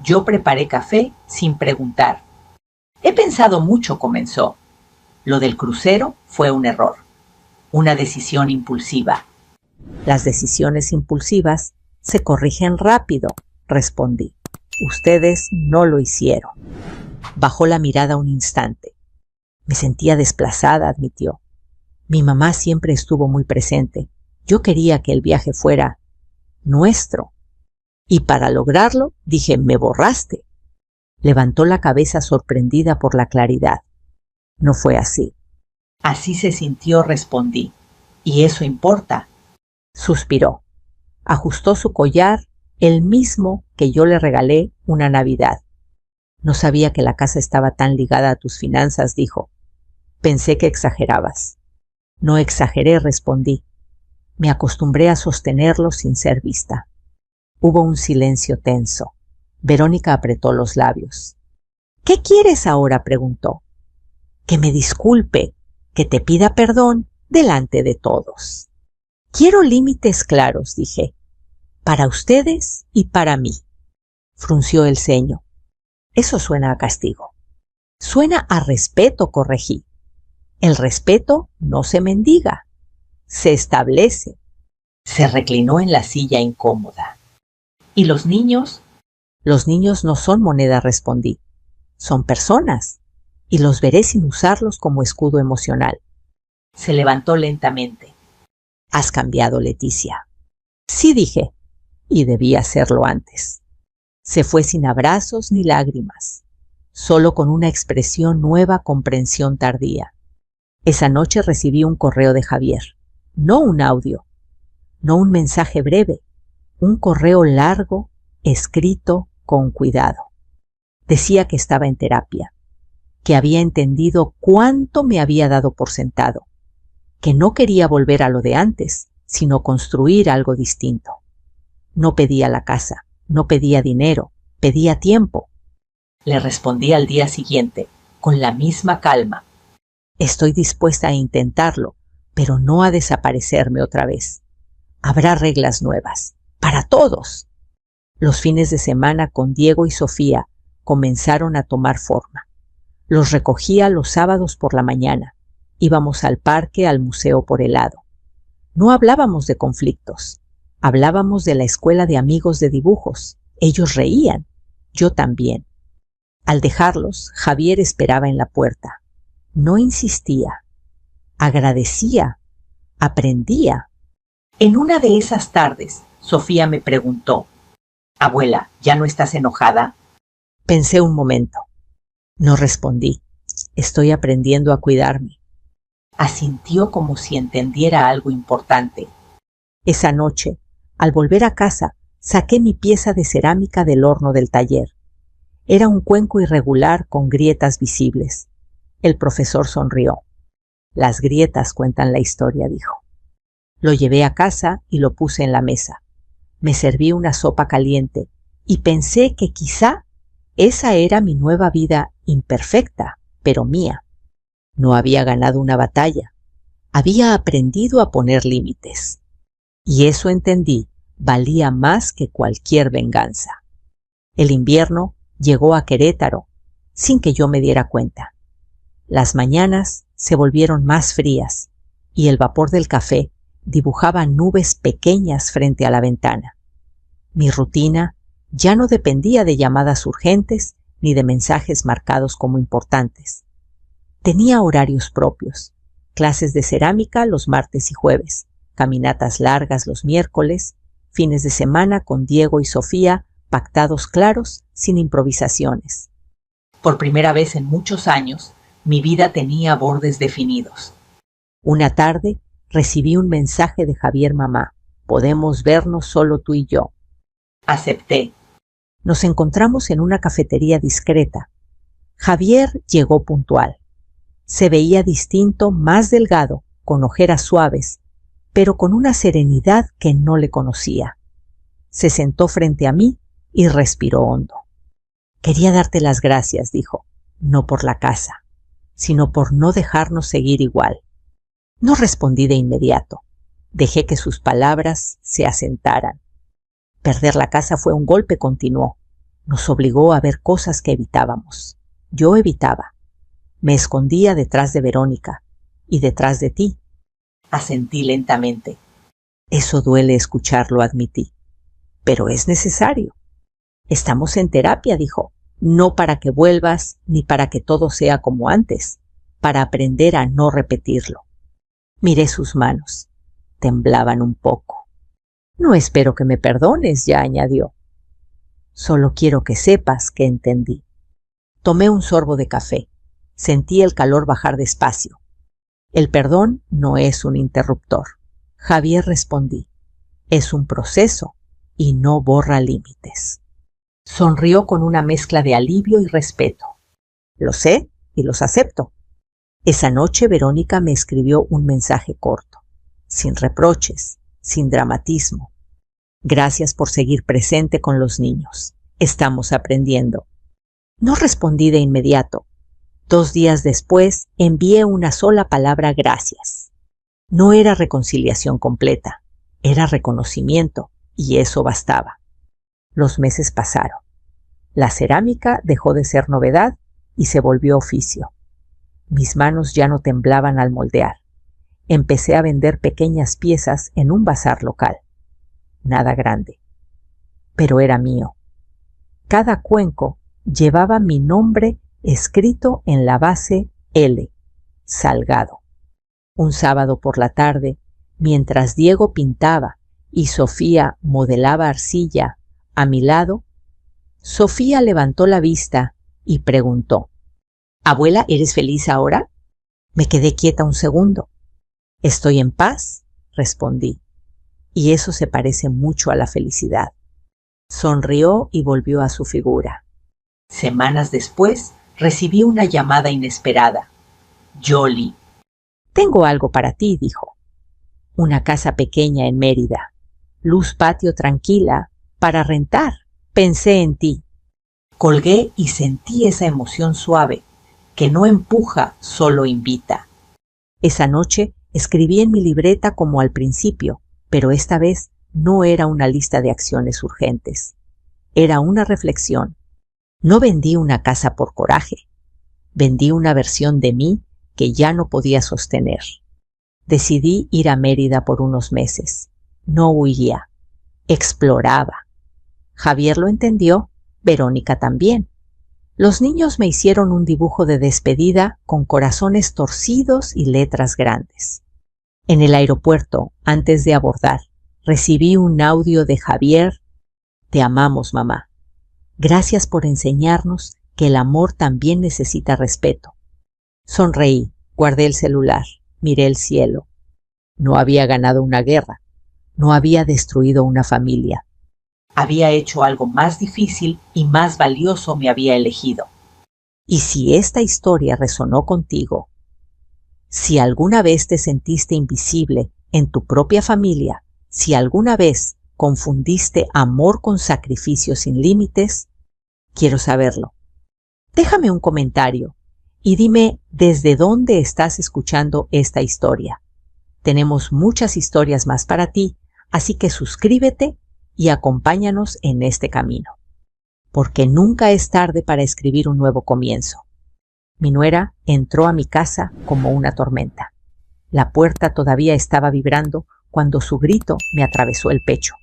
Yo preparé café sin preguntar. He pensado mucho, comenzó. Lo del crucero fue un error, una decisión impulsiva. Las decisiones impulsivas se corrigen rápido, respondí. Ustedes no lo hicieron. Bajó la mirada un instante. Me sentía desplazada, admitió. Mi mamá siempre estuvo muy presente. Yo quería que el viaje fuera nuestro. Y para lograrlo, dije, me borraste. Levantó la cabeza sorprendida por la claridad. No fue así. Así se sintió, respondí. ¿Y eso importa? Suspiró, ajustó su collar, el mismo que yo le regalé una Navidad. No sabía que la casa estaba tan ligada a tus finanzas, dijo. Pensé que exagerabas. No exageré, respondí. Me acostumbré a sostenerlo sin ser vista. Hubo un silencio tenso. Verónica apretó los labios. ¿Qué quieres ahora?, preguntó. Que me disculpe, que te pida perdón delante de todos. Quiero límites claros, dije, para ustedes y para mí. Frunció el ceño. Eso suena a castigo. Suena a respeto, corregí. El respeto no se mendiga, se establece. Se reclinó en la silla incómoda. ¿Y los niños? Los niños no son moneda, respondí. Son personas, y los veré sin usarlos como escudo emocional. Se levantó lentamente. Has cambiado, Leticia. Sí, dije, y debí hacerlo antes. Se fue sin abrazos ni lágrimas, solo con una expresión nueva, comprensión tardía. Esa noche recibí un correo de Javier, no un audio, no un mensaje breve, un correo largo, escrito con cuidado. Decía que estaba en terapia, que había entendido cuánto me había dado por sentado, que no quería volver a lo de antes, sino construir algo distinto. No pedía la casa, no pedía dinero, pedía tiempo. Le respondí al día siguiente, con la misma calma. Estoy dispuesta a intentarlo, pero no a desaparecerme otra vez. Habrá reglas nuevas, para todos. Los fines de semana con Diego y Sofía comenzaron a tomar forma. Los recogía los sábados por la mañana. Íbamos al parque, al museo por helado. No hablábamos de conflictos. Hablábamos de la escuela de amigos de dibujos. Ellos reían, yo también. Al dejarlos, Javier esperaba en la puerta. No insistía. Agradecía. Aprendía. En una de esas tardes, Sofía me preguntó, «Abuela, ¿ya no estás enojada?» Pensé un momento. No respondí. Estoy aprendiendo a cuidarme. Asintió como si entendiera algo importante. Esa noche, al volver a casa, saqué mi pieza de cerámica del horno del taller. Era un cuenco irregular con grietas visibles. El profesor sonrió. Las grietas cuentan la historia, dijo. Lo llevé a casa y lo puse en la mesa. Me serví una sopa caliente y pensé que quizá esa era mi nueva vida imperfecta, pero mía. No había ganado una batalla. Había aprendido a poner límites. Y eso entendí, valía más que cualquier venganza. El invierno llegó a Querétaro sin que yo me diera cuenta. Las mañanas se volvieron más frías y el vapor del café dibujaba nubes pequeñas frente a la ventana. Mi rutina ya no dependía de llamadas urgentes ni de mensajes marcados como importantes. Tenía horarios propios, clases de cerámica los martes y jueves, caminatas largas los miércoles, fines de semana con Diego y Sofía, pactados claros, sin improvisaciones. Por primera vez en muchos años, mi vida tenía bordes definidos. Una tarde recibí un mensaje de Javier: mamá, podemos vernos solo tú y yo. Acepté. Nos encontramos en una cafetería discreta. Javier llegó puntual. Se veía distinto, más delgado, con ojeras suaves, pero con una serenidad que no le conocía. Se sentó frente a mí y respiró hondo. Quería darte las gracias, dijo, no por la casa, sino por no dejarnos seguir igual. No respondí de inmediato. Dejé que sus palabras se asentaran. Perder la casa fue un golpe, continuó. Nos obligó a ver cosas que evitábamos. Yo evitaba. Me escondía detrás de Verónica y detrás de ti. Asentí lentamente. Eso duele escucharlo, admití. Pero es necesario. Estamos en terapia, dijo. No para que vuelvas ni para que todo sea como antes, para aprender a no repetirlo. Miré sus manos. Temblaban un poco. No espero que me perdones, ya añadió. Solo quiero que sepas que entendí. Tomé un sorbo de café. Sentí el calor bajar despacio. El perdón no es un interruptor. Javier, respondí. Es un proceso y no borra límites. Sonrió con una mezcla de alivio y respeto. Lo sé y los acepto. Esa noche Verónica me escribió un mensaje corto, sin reproches, sin dramatismo. Gracias por seguir presente con los niños. Estamos aprendiendo. No respondí de inmediato. 2 días después envié una sola palabra gracias. No era reconciliación completa, era reconocimiento, y eso bastaba. Los meses pasaron. La cerámica dejó de ser novedad y se volvió oficio. Mis manos ya no temblaban al moldear. Empecé a vender pequeñas piezas en un bazar local. Nada grande, pero era mío. Cada cuenco llevaba mi nombre escrito en la base L, Salgado. Un sábado por la tarde, mientras Diego pintaba y Sofía modelaba arcilla a mi lado, Sofía levantó la vista y preguntó: «Abuela, ¿eres feliz ahora?» Me quedé quieta un segundo. «Estoy en paz», respondí, «y eso se parece mucho a la felicidad». Sonrió y volvió a su figura. Semanas después, recibí una llamada inesperada. Yoli. «Tengo algo para ti», dijo. «Una casa pequeña en Mérida. Luz patio tranquila, para rentar. Pensé en ti». Colgué y sentí esa emoción suave, que no empuja, solo invita. Esa noche escribí en mi libreta como al principio, pero esta vez no era una lista de acciones urgentes. Era una reflexión. No vendí una casa por coraje. Vendí una versión de mí que ya no podía sostener. Decidí ir a Mérida por unos meses. No huía. Exploraba. Javier lo entendió, Verónica también. Los niños me hicieron un dibujo de despedida con corazones torcidos y letras grandes. En el aeropuerto, antes de abordar, recibí un audio de Javier: «Te amamos, mamá. Gracias por enseñarnos que el amor también necesita respeto». Sonreí, guardé el celular, miré el cielo. No había ganado una guerra, no había destruido una familia. Había hecho algo más difícil y más valioso me había elegido. Y si esta historia resonó contigo, si alguna vez te sentiste invisible en tu propia familia, si alguna vez confundiste amor con sacrificio sin límites, quiero saberlo. Déjame un comentario y dime desde dónde estás escuchando esta historia. Tenemos muchas historias más para ti, así que suscríbete y acompáñanos en este camino, porque nunca es tarde para escribir un nuevo comienzo. Mi nuera entró a mi casa como una tormenta. La puerta todavía estaba vibrando cuando su grito me atravesó el pecho.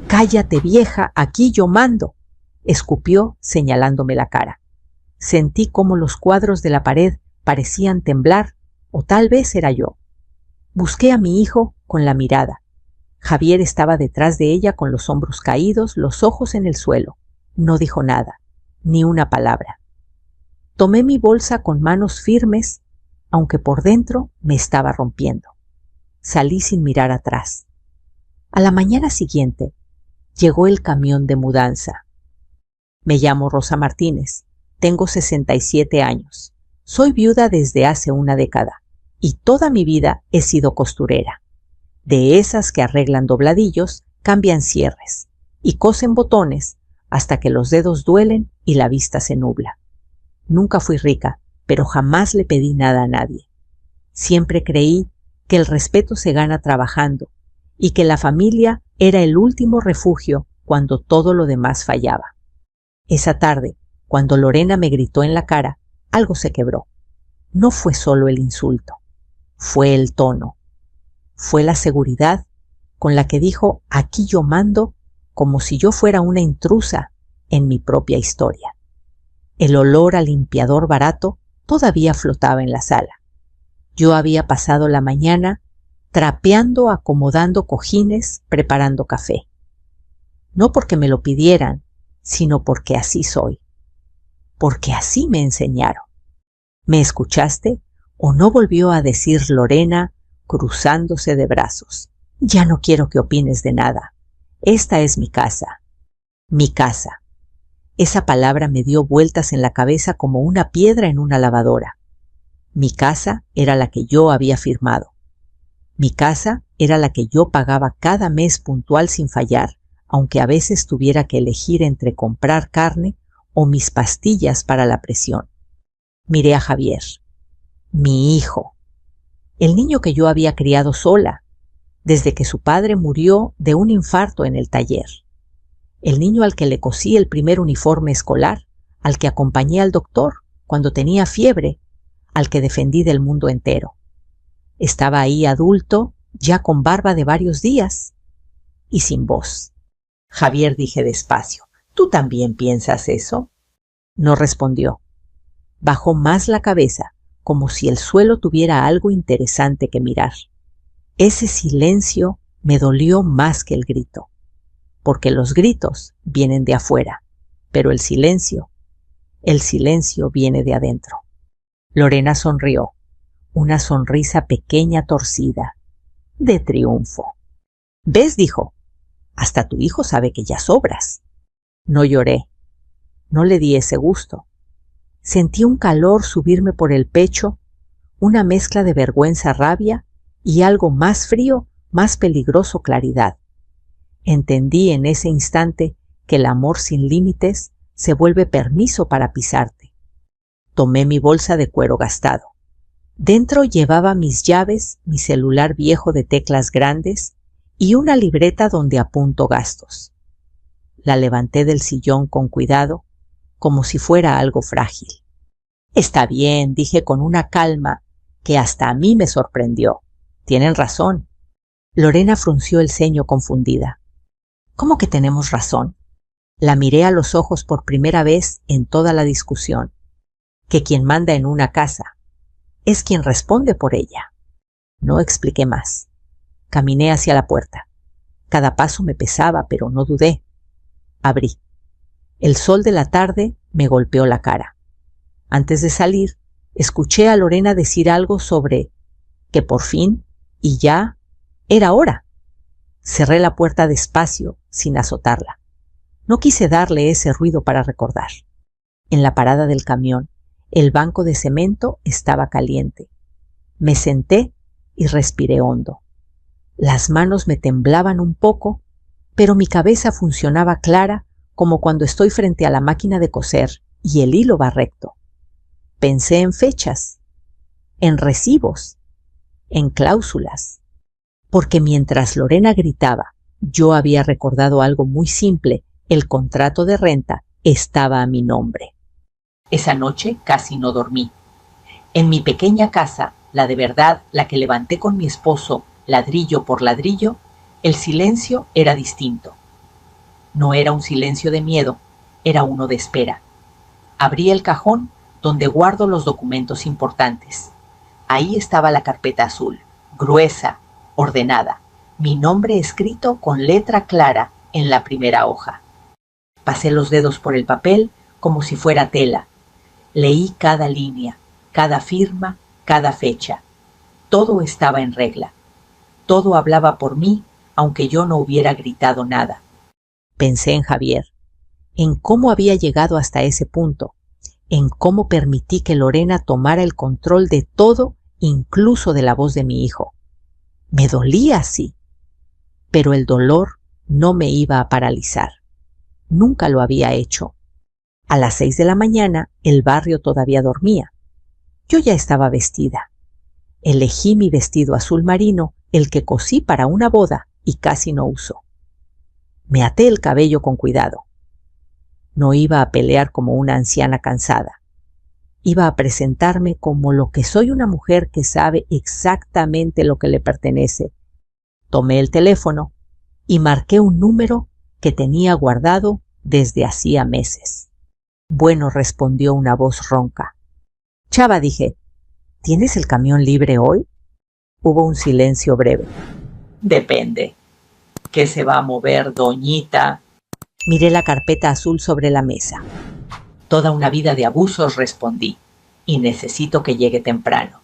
«¡Cállate, vieja! ¡Aquí yo mando!», escupió señalándome la cara. Sentí como los cuadros de la pared parecían temblar, o tal vez era yo. Busqué a mi hijo con la mirada. Javier estaba detrás de ella con los hombros caídos, los ojos en el suelo. No dijo nada, ni una palabra. Tomé mi bolsa con manos firmes, aunque por dentro me estaba rompiendo. Salí sin mirar atrás. A la mañana siguiente llegó el camión de mudanza. Me llamo Rosa Martínez, tengo 67 años. Soy viuda desde hace una década y toda mi vida he sido costurera. De esas que arreglan dobladillos, cambian cierres y cosen botones hasta que los dedos duelen y la vista se nubla. Nunca fui rica, pero jamás le pedí nada a nadie. Siempre creí que el respeto se gana trabajando y que la familia era el último refugio cuando todo lo demás fallaba. Esa tarde, cuando Lorena me gritó en la cara, algo se quebró. No fue solo el insulto, fue el tono. Fue la seguridad con la que dijo «aquí yo mando», como si yo fuera una intrusa en mi propia historia. El olor a limpiador barato todavía flotaba en la sala. Yo había pasado la mañana trapeando, acomodando cojines, preparando café. No porque me lo pidieran, sino porque así soy. Porque así me enseñaron. ¿Me escuchaste o no volvió a decir Lorena cruzándose de brazos? Ya no quiero que opines de nada. Esta es mi casa. Mi casa. Esa palabra me dio vueltas en la cabeza como una piedra en una lavadora. Mi casa era la que yo había firmado. Mi casa era la que yo pagaba cada mes puntual sin fallar, aunque a veces tuviera que elegir entre comprar carne o mis pastillas para la presión. Miré a Javier, mi hijo, el niño que yo había criado sola, desde que su padre murió de un infarto en el taller. El niño al que le cosí el primer uniforme escolar, al que acompañé al doctor cuando tenía fiebre, al que defendí del mundo entero. Estaba ahí adulto, ya con barba de varios días y sin voz. Javier, dije despacio, ¿tú también piensas eso? No respondió. Bajó más la cabeza, como si el suelo tuviera algo interesante que mirar. Ese silencio me dolió más que el grito, porque los gritos vienen de afuera, pero el silencio viene de adentro. Lorena sonrió, una sonrisa pequeña torcida, de triunfo. ¿Ves?, dijo, hasta tu hijo sabe que ya sobras. No lloré, no le di ese gusto. Sentí un calor subirme por el pecho, una mezcla de vergüenza, rabia y algo más frío, más peligroso, claridad. Entendí en ese instante que el amor sin límites se vuelve permiso para pisarte. Tomé mi bolsa de cuero gastado. Dentro llevaba mis llaves, mi celular viejo de teclas grandes y una libreta donde apunto gastos. La levanté del sillón con cuidado, como si fuera algo frágil. Está bien, dije con una calma que hasta a mí me sorprendió. Tienen razón. Lorena frunció el ceño confundida. ¿Cómo que tenemos razón? La miré a los ojos por primera vez en toda la discusión. Que quien manda en una casa es quien responde por ella. No expliqué más. Caminé hacia la puerta. Cada paso me pesaba, pero no dudé. Abrí. El sol de la tarde me golpeó la cara. Antes de salir, escuché a Lorena decir algo sobre que por fin, y ya, era hora. Cerré la puerta despacio, sin azotarla. No quise darle ese ruido para recordar. En la parada del camión, el banco de cemento estaba caliente. Me senté y respiré hondo. Las manos me temblaban un poco, pero mi cabeza funcionaba clara como cuando estoy frente a la máquina de coser y el hilo va recto. Pensé en fechas, en recibos, en cláusulas, porque mientras Lorena gritaba, yo había recordado algo muy simple: el contrato de renta estaba a mi nombre. Esa noche casi no dormí. En mi pequeña casa, la de verdad, la que levanté con mi esposo, ladrillo por ladrillo, el silencio era distinto. No era un silencio de miedo, era uno de espera. Abrí el cajón donde guardo los documentos importantes. Ahí estaba la carpeta azul, gruesa, ordenada, mi nombre escrito con letra clara en la primera hoja. Pasé los dedos por el papel como si fuera tela. Leí cada línea, cada firma, cada fecha. Todo estaba en regla. Todo hablaba por mí, aunque yo no hubiera gritado nada. Pensé en Javier, en cómo había llegado hasta ese punto, en cómo permití que Lorena tomara el control de todo, incluso de la voz de mi hijo. Me dolía, sí, pero el dolor no me iba a paralizar. Nunca lo había hecho. A las 6 de la mañana el barrio todavía dormía. Yo ya estaba vestida. Elegí mi vestido azul marino, el que cosí para una boda y casi no uso. Me até el cabello con cuidado. No iba a pelear como una anciana cansada. Iba a presentarme como lo que soy, una mujer que sabe exactamente lo que le pertenece. Tomé el teléfono y marqué un número que tenía guardado desde hacía meses. Bueno, respondió una voz ronca. Chava, dije, ¿tienes el camión libre hoy? Hubo un silencio breve. Depende. ¿Qué se va a mover, doñita? Miré la carpeta azul sobre la mesa. Toda una vida de abusos, respondí, y necesito que llegue temprano.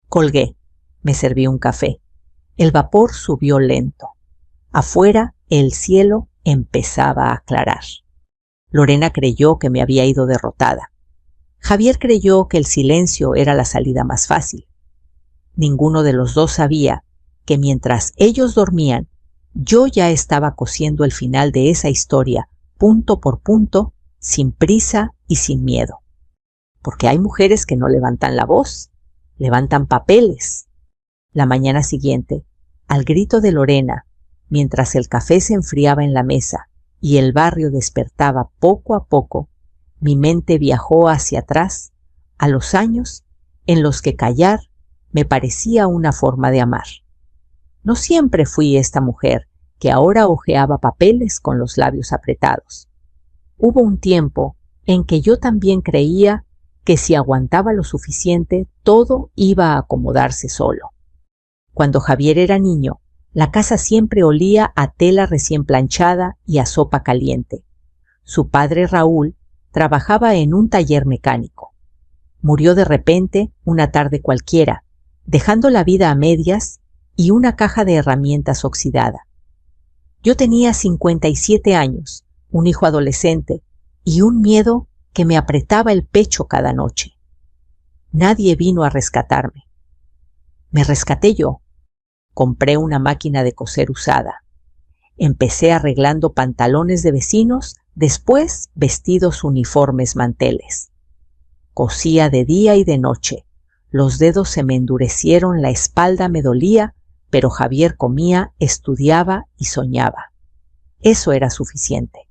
Colgué. Me serví un café. El vapor subió lento. Afuera, el cielo empezaba a aclarar. Lorena creyó que me había ido derrotada. Javier creyó que el silencio era la salida más fácil. Ninguno de los dos sabía que mientras ellos dormían, yo ya estaba cosiendo el final de esa historia, punto por punto, sin prisa y sin miedo. Porque hay mujeres que no levantan la voz, levantan papeles. La mañana siguiente, al grito de Lorena, mientras el café se enfriaba en la mesa y el barrio despertaba poco a poco, mi mente viajó hacia atrás, a los años en los que callar me parecía una forma de amar. No siempre fui esta mujer que ahora hojeaba papeles con los labios apretados. Hubo un tiempo en que yo también creía que si aguantaba lo suficiente, todo iba a acomodarse solo. Cuando Javier era niño, la casa siempre olía a tela recién planchada y a sopa caliente. Su padre Raúl trabajaba en un taller mecánico. Murió de repente una tarde cualquiera, dejando la vida a medias y una caja de herramientas oxidada. Yo tenía 57 años, un hijo adolescente y un miedo que me apretaba el pecho cada noche. Nadie vino a rescatarme. Me rescaté yo. Compré una máquina de coser usada. Empecé arreglando pantalones de vecinos, después vestidos uniformes manteles. Cosía de día y de noche. Los dedos se me endurecieron, la espalda me dolía, pero Javier comía, estudiaba y soñaba. Eso era suficiente.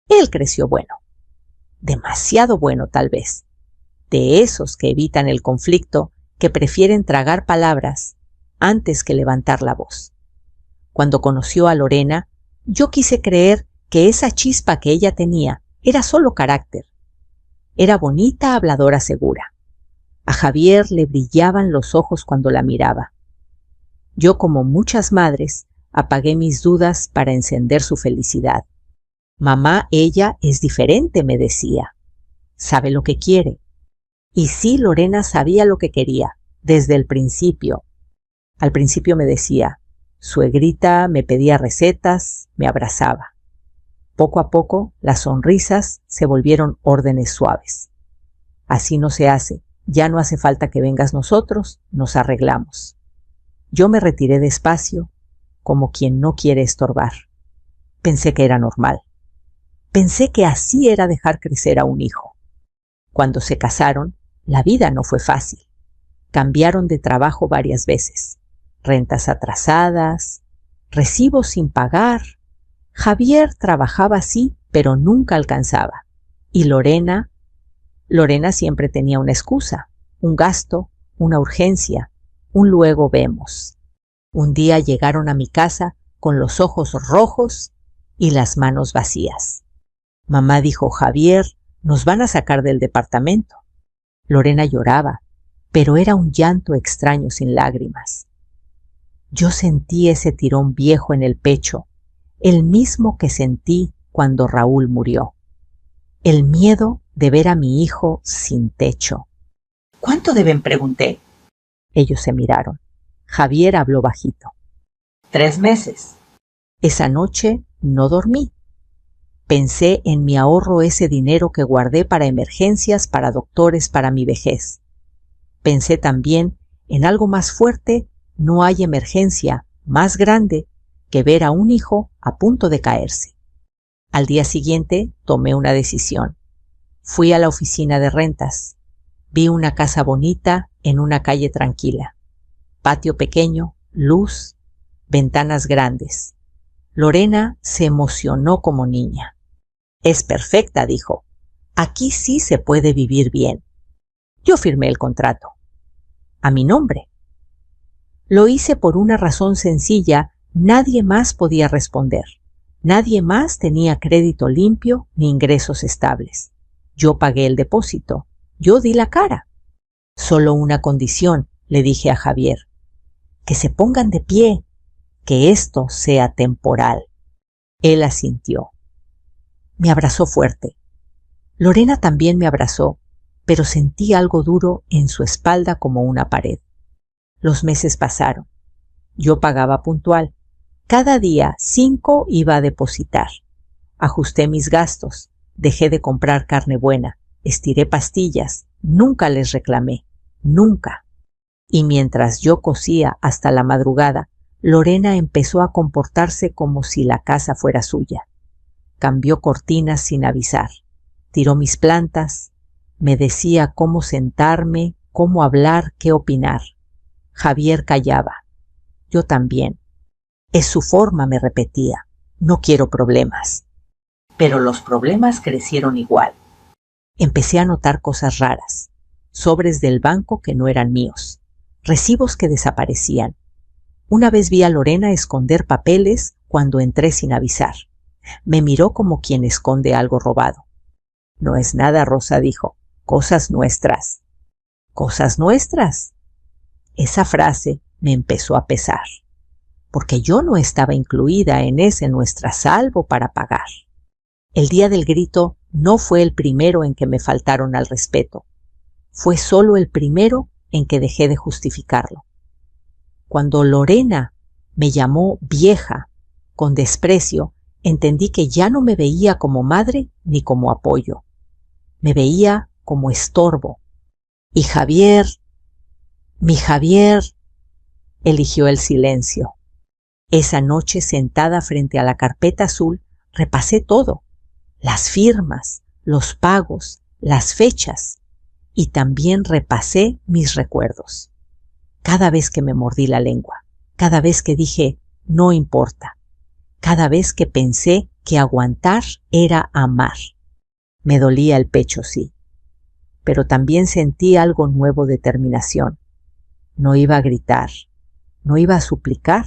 Él creció bueno. Demasiado bueno, tal vez. De esos que evitan el conflicto, que prefieren tragar palabras antes que levantar la voz. Cuando conoció a Lorena, yo quise creer que esa chispa que ella tenía era solo carácter. Era bonita, habladora, segura. A Javier le brillaban los ojos cuando la miraba. Yo, como muchas madres, apagué mis dudas para encender su felicidad. Mamá, ella es diferente, me decía. Sabe lo que quiere. Y sí, Lorena sabía lo que quería, desde el principio. Al principio me decía, suegrita, me pedía recetas, me abrazaba. Poco a poco, las sonrisas se volvieron órdenes suaves. Así no se hace, ya no hace falta que vengas nosotros, nos arreglamos. Yo me retiré despacio, como quien no quiere estorbar. Pensé que era normal. Pensé que así era dejar crecer a un hijo. Cuando se casaron, la vida no fue fácil. Cambiaron de trabajo varias veces. Rentas atrasadas, recibos sin pagar. Javier trabajaba así, pero nunca alcanzaba. Y Lorena siempre tenía una excusa, un gasto, una urgencia, un luego vemos. Un día llegaron a mi casa con los ojos rojos y las manos vacías. Mamá dijo, Javier, nos van a sacar del departamento. Lorena lloraba, pero era un llanto extraño sin lágrimas. Yo sentí ese tirón viejo en el pecho, el mismo que sentí cuando Raúl murió. El miedo de ver a mi hijo sin techo. ¿Cuánto deben? Pregunté. Ellos se miraron. Javier habló bajito. 3 meses. Esa noche no dormí. Pensé en mi ahorro, ese dinero que guardé para emergencias, para doctores, para mi vejez. Pensé también en algo más fuerte. No hay emergencia más grande que ver a un hijo a punto de caerse. Al día siguiente tomé una decisión. Fui a la oficina de rentas. Vi una casa bonita en una calle tranquila. Patio pequeño, luz, ventanas grandes. Lorena se emocionó como niña. Es perfecta, dijo. Aquí sí se puede vivir bien. Yo firmé el contrato. A mi nombre. Lo hice por una razón sencilla. Nadie más podía responder. Nadie más tenía crédito limpio ni ingresos estables. Yo pagué el depósito. Yo di la cara. Solo una condición, le dije a Javier. Que se pongan de pie. Que esto sea temporal. Él asintió. Me abrazó fuerte. Lorena también me abrazó, pero sentí algo duro en su espalda como una pared. Los meses pasaron. Yo pagaba puntual. Cada día 5 iba a depositar. Ajusté mis gastos. Dejé de comprar carne buena. Estiré pastillas. Nunca les reclamé. Nunca. Y mientras yo cosía hasta la madrugada, Lorena empezó a comportarse como si la casa fuera suya. Cambió cortinas sin avisar. Tiró mis plantas. Me decía cómo sentarme, cómo hablar, qué opinar. Javier callaba. Yo también. Es su forma, me repetía. No quiero problemas. Pero los problemas crecieron igual. Empecé a notar cosas raras. Sobres del banco que no eran míos. Recibos que desaparecían. Una vez vi a Lorena esconder papeles cuando entré sin avisar. Me miró como quien esconde algo robado. No es nada, Rosa, dijo. Cosas nuestras. ¿Cosas nuestras? Esa frase me empezó a pesar, porque yo no estaba incluida en ese nuestra salvo para pagar. El día del grito no fue el primero en que me faltaron al respeto. Fue solo el primero en que dejé de justificarlo. Cuando Lorena me llamó vieja, con desprecio, entendí que ya no me veía como madre ni como apoyo. Me veía como estorbo. Y Javier, mi Javier, eligió el silencio. Esa noche, sentada frente a la carpeta azul, repasé todo. Las firmas, los pagos, las fechas. Y también repasé mis recuerdos. Cada vez que me mordí la lengua, cada vez que dije, no importa, cada vez que pensé que aguantar era amar. Me dolía el pecho, sí, pero también sentí algo nuevo de determinación. No iba a gritar, no iba a suplicar,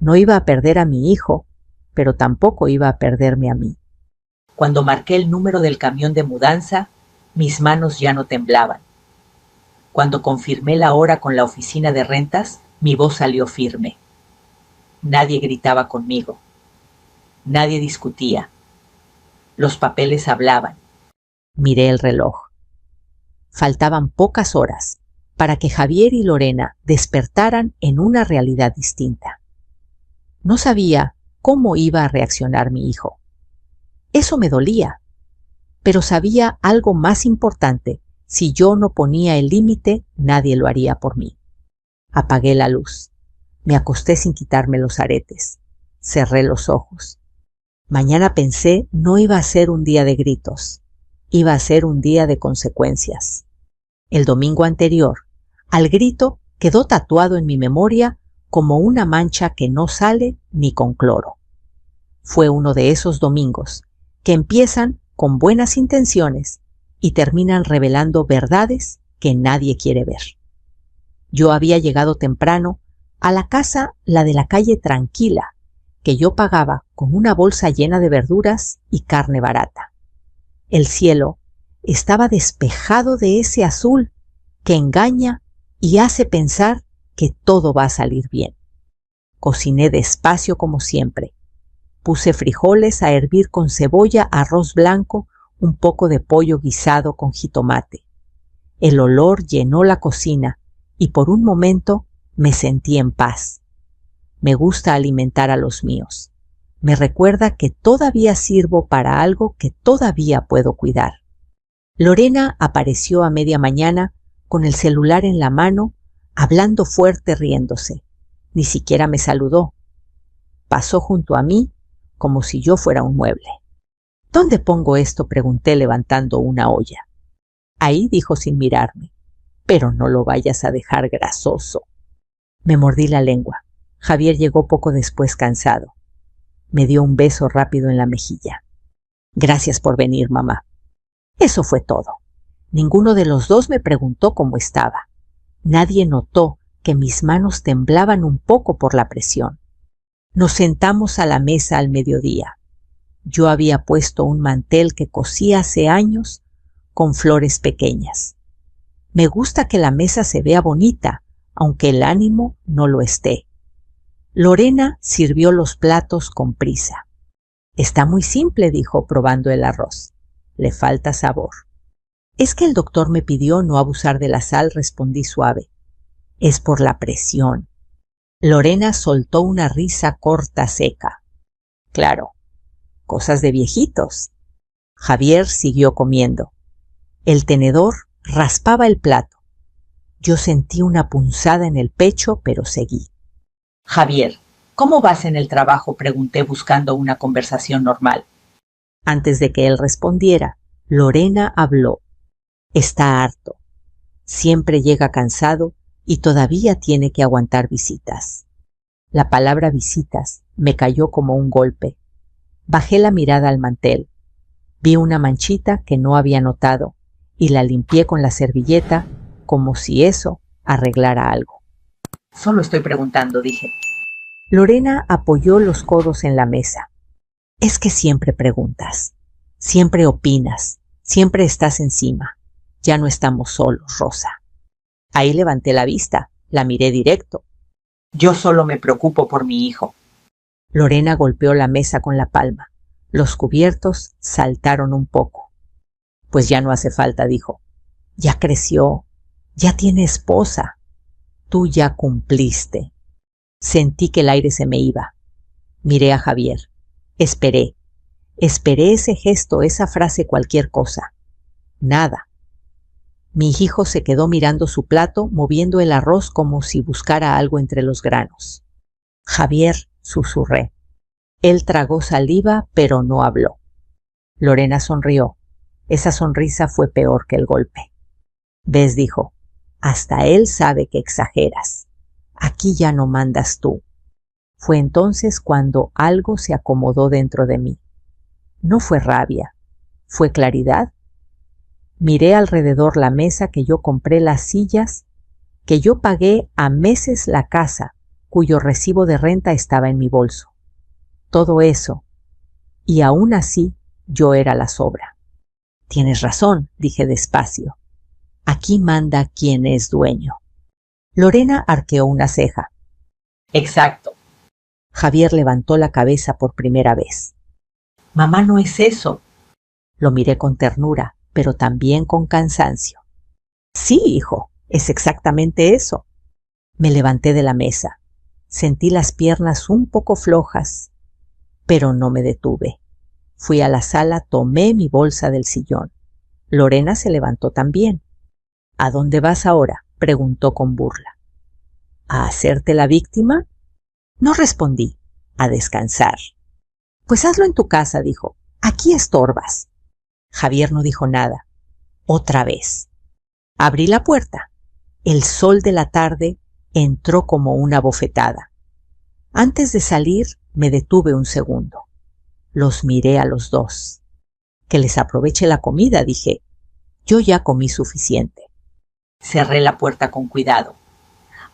no iba a perder a mi hijo, pero tampoco iba a perderme a mí. Cuando marqué el número del camión de mudanza, mis manos ya no temblaban. Cuando confirmé la hora con la oficina de rentas, mi voz salió firme. Nadie gritaba conmigo. Nadie discutía. Los papeles hablaban. Miré el reloj. Faltaban pocas horas para que Javier y Lorena despertaran en una realidad distinta. No sabía cómo iba a reaccionar mi hijo. Eso me dolía, pero sabía algo más importante. Si yo no ponía el límite, nadie lo haría por mí. Apagué la luz. Me acosté sin quitarme los aretes. Cerré los ojos. Mañana pensé no iba a ser un día de gritos. Iba a ser un día de consecuencias. El domingo anterior, al grito quedó tatuado en mi memoria como una mancha que no sale ni con cloro. Fue uno de esos domingos que empiezan con buenas intenciones y terminan revelando verdades que nadie quiere ver. Yo había llegado temprano a la casa, la de la calle Tranquila, que yo pagaba con una bolsa llena de verduras y carne barata. El cielo estaba despejado de ese azul que engaña y hace pensar que todo va a salir bien. Cociné despacio como siempre. Puse frijoles a hervir con cebolla, arroz blanco, un poco de pollo guisado con jitomate. El olor llenó la cocina y por un momento me sentí en paz. Me gusta alimentar a los míos. Me recuerda que todavía sirvo para algo que todavía puedo cuidar. Lorena apareció a media mañana con el celular en la mano, hablando fuerte, riéndose. Ni siquiera me saludó. Pasó junto a mí como si yo fuera un mueble. ¿Dónde pongo esto?, pregunté levantando una olla. Ahí, dijo sin mirarme. Pero no lo vayas a dejar grasoso. Me mordí la lengua. Javier llegó poco después cansado. Me dio un beso rápido en la mejilla. Gracias por venir, mamá. Eso fue todo. Ninguno de los dos me preguntó cómo estaba. Nadie notó que mis manos temblaban un poco por la presión. Nos sentamos a la mesa al mediodía. Yo había puesto un mantel que cosí hace años con flores pequeñas. Me gusta que la mesa se vea bonita, aunque el ánimo no lo esté. Lorena sirvió los platos con prisa. Está muy simple, dijo probando el arroz. Le falta sabor. Es que el doctor me pidió no abusar de la sal, respondí suave. Es por la presión. Lorena soltó una risa corta, seca. Claro, cosas de viejitos. Javier siguió comiendo. El tenedor raspaba el plato. Yo sentí una punzada en el pecho, pero seguí. Javier, ¿cómo vas en el trabajo?, pregunté buscando una conversación normal. Antes de que él respondiera, Lorena habló. Está harto. Siempre llega cansado y todavía tiene que aguantar visitas. La palabra visitas me cayó como un golpe. Bajé la mirada al mantel. Vi una manchita que no había notado y la limpié con la servilleta como si eso arreglara algo. Solo estoy preguntando, dije. Lorena apoyó los codos en la mesa. Es que siempre preguntas, siempre opinas, siempre estás encima. Ya no estamos solos, Rosa. Ahí levanté la vista, la miré directo. Yo solo me preocupo por mi hijo. Lorena golpeó la mesa con la palma. Los cubiertos saltaron un poco. Pues ya no hace falta, dijo. Ya creció, ya tiene esposa. Tú ya cumpliste. Sentí que el aire se me iba. Miré a Javier. Esperé ese gesto, esa frase, cualquier cosa. Nada. Mi hijo se quedó mirando su plato, moviendo el arroz como si buscara algo entre los granos. Javier, susurré. Él tragó saliva, pero no habló. Lorena sonrió. Esa sonrisa fue peor que el golpe. ¿Ves?, dijo. Hasta él sabe que exageras. Aquí ya no mandas tú. Fue entonces cuando algo se acomodó dentro de mí. No fue rabia, fue claridad. Miré alrededor la mesa que yo compré, las sillas, que yo pagué a meses, la casa, cuyo recibo de renta estaba en mi bolso. Todo eso, y aún así yo era la sobra. Tienes razón, dije despacio. Aquí manda quien es dueño. Lorena arqueó una ceja. Exacto. Javier levantó la cabeza por primera vez. Mamá, no es eso. Lo miré con ternura, pero también con cansancio. Sí, hijo, es exactamente eso. Me levanté de la mesa. Sentí las piernas un poco flojas, pero no me detuve. Fui a la sala, tomé mi bolsa del sillón. Lorena se levantó también. ¿A dónde vas ahora?, preguntó con burla. ¿A hacerte la víctima? No respondí. A descansar. Pues hazlo en tu casa, dijo. Aquí estorbas. Javier no dijo nada. Otra vez. Abrí la puerta. El sol de la tarde entró como una bofetada. Antes de salir, me detuve un segundo. Los miré a los dos. Que les aproveche la comida, dije. Yo ya comí suficiente. Cerré la puerta con cuidado.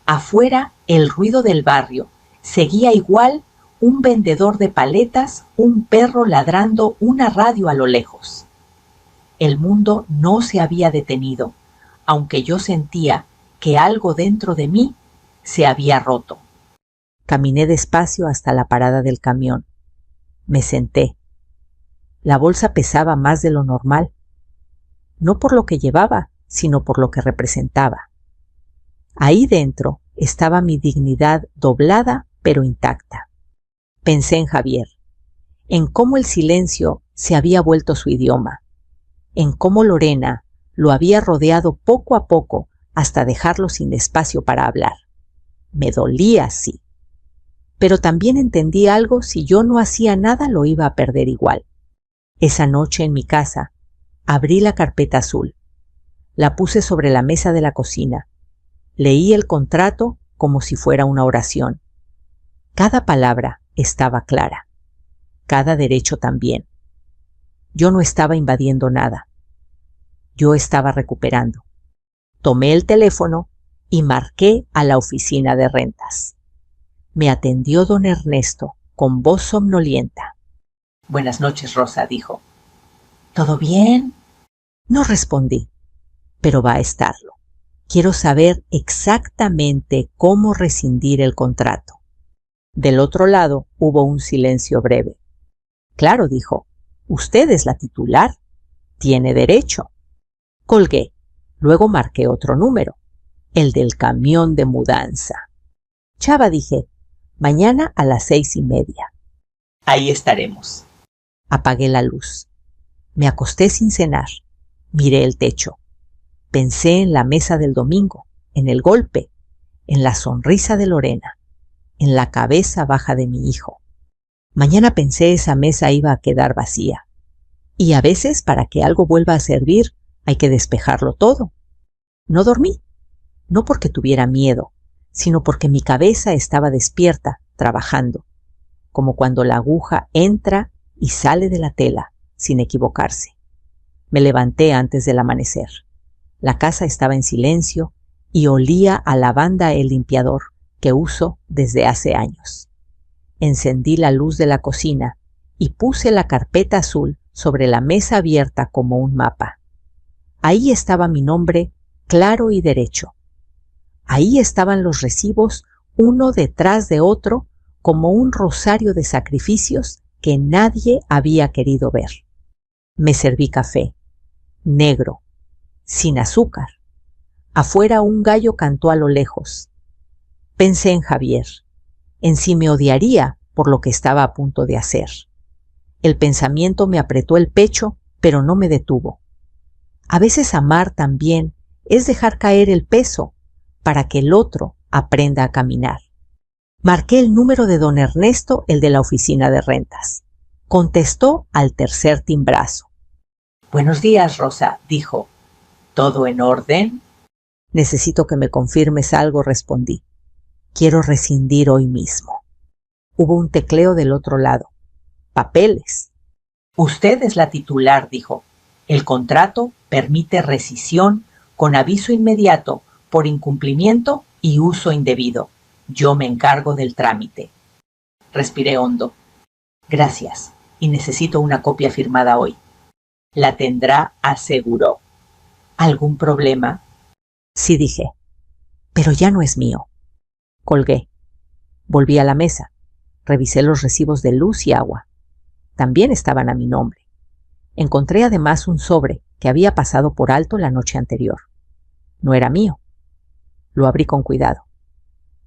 Afuera, el ruido del barrio. Seguía igual, un vendedor de paletas, un perro ladrando, una radio a lo lejos. El mundo no se había detenido, aunque yo sentía que algo dentro de mí se había roto. Caminé despacio hasta la parada del camión. Me senté. La bolsa pesaba más de lo normal. No por lo que llevaba, sino por lo que representaba. Ahí dentro estaba mi dignidad doblada pero intacta. Pensé en Javier, en cómo el silencio se había vuelto su idioma, en cómo Lorena lo había rodeado poco a poco hasta dejarlo sin espacio para hablar. Me dolía, sí. Pero también entendí algo: si yo no hacía nada lo iba a perder igual. Esa noche en mi casa abrí la carpeta azul. La puse sobre la mesa de la cocina. Leí el contrato como si fuera una oración. Cada palabra estaba clara. Cada derecho también. Yo no estaba invadiendo nada. Yo estaba recuperando. Tomé el teléfono y marqué a la oficina de rentas. Me atendió don Ernesto con voz somnolienta. Buenas noches, Rosa, dijo. ¿Todo bien? No respondí, pero va a estarlo. Quiero saber exactamente cómo rescindir el contrato. Del otro lado hubo un silencio breve. Claro, dijo, usted es la titular. Tiene derecho. Colgué. Luego marqué otro número, el del camión de mudanza. Chava, dije, mañana a las 6:30. Ahí estaremos. Apagué la luz. Me acosté sin cenar. Miré el techo. Pensé en la mesa del domingo, en el golpe, en la sonrisa de Lorena, en la cabeza baja de mi hijo. Mañana pensé esa mesa iba a quedar vacía. Y a veces, para que algo vuelva a servir, hay que despejarlo todo. No dormí, no porque tuviera miedo, sino porque mi cabeza estaba despierta, trabajando, como cuando la aguja entra y sale de la tela, sin equivocarse. Me levanté antes del amanecer. La casa estaba en silencio y olía a lavanda el limpiador que uso desde hace años. Encendí la luz de la cocina y puse la carpeta azul sobre la mesa abierta como un mapa. Ahí estaba mi nombre claro y derecho. Ahí estaban los recibos uno detrás de otro como un rosario de sacrificios que nadie había querido ver. Me serví café, negro, sin azúcar. Afuera un gallo cantó a lo lejos. Pensé en Javier, en si me odiaría por lo que estaba a punto de hacer. El pensamiento me apretó el pecho, pero no me detuvo. A veces amar también es dejar caer el peso para que el otro aprenda a caminar. Marqué el número de don Ernesto, el de la oficina de rentas. Contestó al tercer timbrazo. Buenos días, Rosa, dijo. ¿Todo en orden? Necesito que me confirmes algo, respondí. Quiero rescindir hoy mismo. Hubo un tecleo del otro lado. Papeles. Usted es la titular, dijo. El contrato permite rescisión con aviso inmediato por incumplimiento y uso indebido. Yo me encargo del trámite. Respiré hondo. Gracias, y necesito una copia firmada hoy. La tendrá, aseguró. ¿Algún problema? Sí, dije, pero ya no es mío. Colgué. Volví a la mesa. Revisé los recibos de luz y agua. También estaban a mi nombre. Encontré además un sobre que había pasado por alto la noche anterior. No era mío. Lo abrí con cuidado.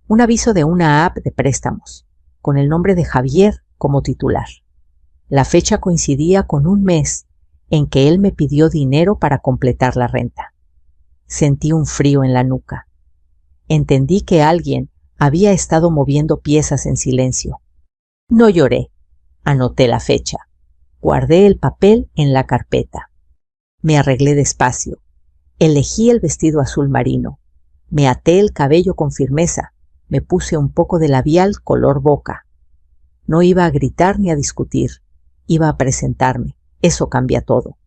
Un aviso de una app de préstamos, con el nombre de Javier como titular. La fecha coincidía con un mes en que él me pidió dinero para completar la renta. Sentí un frío en la nuca. Entendí que alguien había estado moviendo piezas en silencio. No lloré. Anoté la fecha. Guardé el papel en la carpeta. Me arreglé despacio. Elegí el vestido azul marino. Me até el cabello con firmeza. Me puse un poco de labial color boca. No iba a gritar ni a discutir. Iba a presentarme. Eso cambia todo.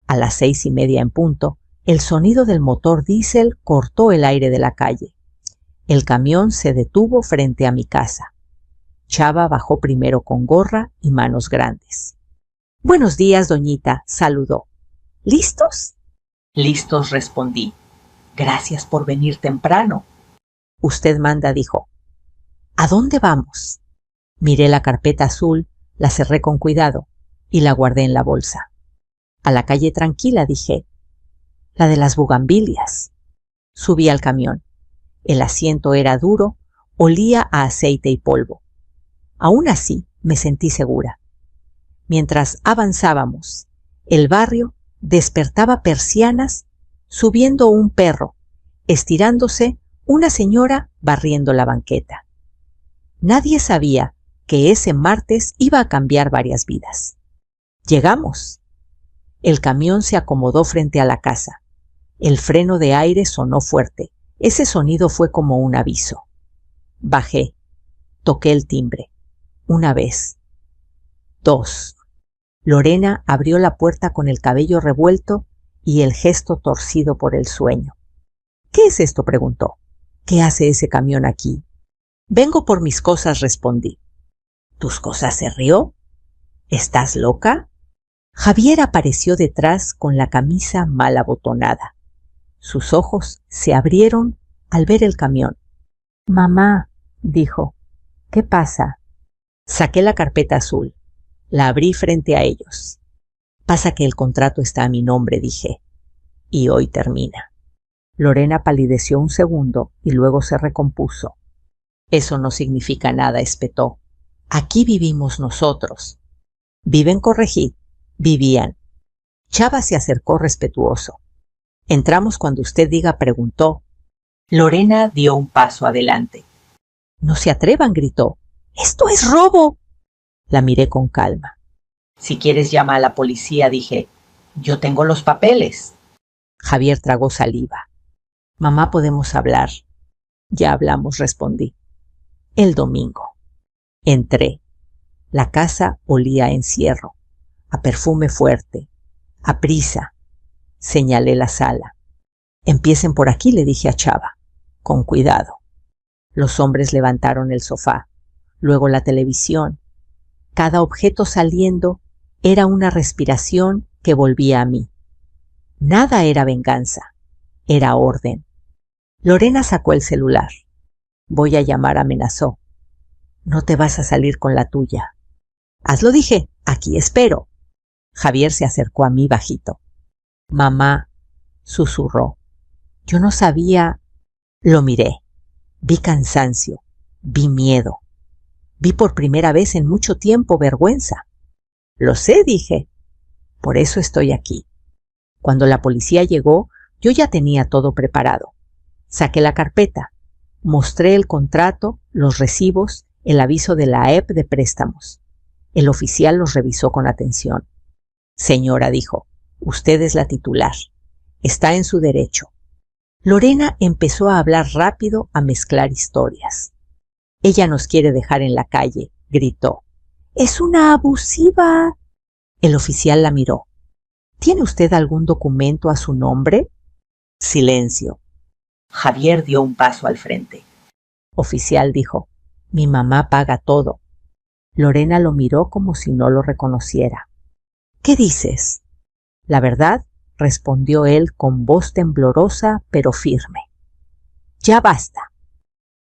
A las 6:30 en punto, el sonido del motor diésel cortó el aire de la calle. El camión se detuvo frente a mi casa. Chava bajó primero con gorra y manos grandes. Buenos días, doñita, saludó. ¿Listos? Listos, respondí. Gracias por venir temprano. Usted manda, dijo. ¿A dónde vamos? Miré la carpeta azul, la cerré con cuidado y la guardé en la bolsa. A la calle tranquila, dije. La de las bugambilias. Subí al camión. El asiento era duro, olía a aceite y polvo. Aún así, me sentí segura. Mientras avanzábamos, el barrio despertaba persianas, subiendo un perro, estirándose una señora barriendo la banqueta. Nadie sabía que ese martes iba a cambiar varias vidas. Llegamos. El camión se acomodó frente a la casa. El freno de aire sonó fuerte. Ese sonido fue como un aviso. Bajé. Toqué el timbre. Una vez. 2. Lorena abrió la puerta con el cabello revuelto y el gesto torcido por el sueño. ¿Qué es esto?, preguntó. ¿Qué hace ese camión aquí? Vengo por mis cosas, respondí. ¿Tus cosas?, se rió. ¿Estás loca? Javier apareció detrás con la camisa mal abotonada. Sus ojos se abrieron al ver el camión. Mamá, dijo, ¿qué pasa? Saqué la carpeta azul. La abrí frente a ellos. Pasa que el contrato está a mi nombre, dije. Y hoy termina. Lorena palideció un segundo y luego se recompuso. Eso no significa nada, espetó. Aquí vivimos nosotros. Viven Corregid. Vivían. Chava se acercó respetuoso. Entramos cuando usted diga, preguntó. Lorena dio un paso adelante. No se atrevan, gritó. ¡Esto es robo! La miré con calma. Si quieres llama a la policía, dije. Yo tengo los papeles. Javier tragó saliva. Mamá, podemos hablar. Ya hablamos, respondí. El domingo. Entré. La casa olía a encierro, a perfume fuerte, a prisa. Señalé la sala. Empiecen por aquí, le dije a Chava. Con cuidado. Los hombres levantaron el sofá, luego la televisión. Cada objeto saliendo era una respiración que volvía a mí. Nada era venganza, era orden. Lorena sacó el celular. Voy a llamar, amenazó. No te vas a salir con la tuya. Hazlo, dije, aquí espero. Javier se acercó a mí bajito. Mamá, susurró. Yo no sabía. Lo miré. Vi cansancio, vi miedo. Vi por primera vez en mucho tiempo vergüenza. Lo sé, dije. Por eso estoy aquí. Cuando la policía llegó, yo ya tenía todo preparado. Saqué la carpeta. Mostré el contrato, los recibos, el aviso de la AEP de préstamos. El oficial los revisó con atención. Señora, dijo, usted es la titular. Está en su derecho. Lorena empezó a hablar rápido, a mezclar historias. Ella nos quiere dejar en la calle, gritó. ¡Es una abusiva! El oficial la miró. ¿Tiene usted algún documento a su nombre? Silencio. Javier dio un paso al frente. Oficial, dijo. Mi mamá paga todo. Lorena lo miró como si no lo reconociera. ¿Qué dices? La verdad, respondió él con voz temblorosa pero firme. Ya basta.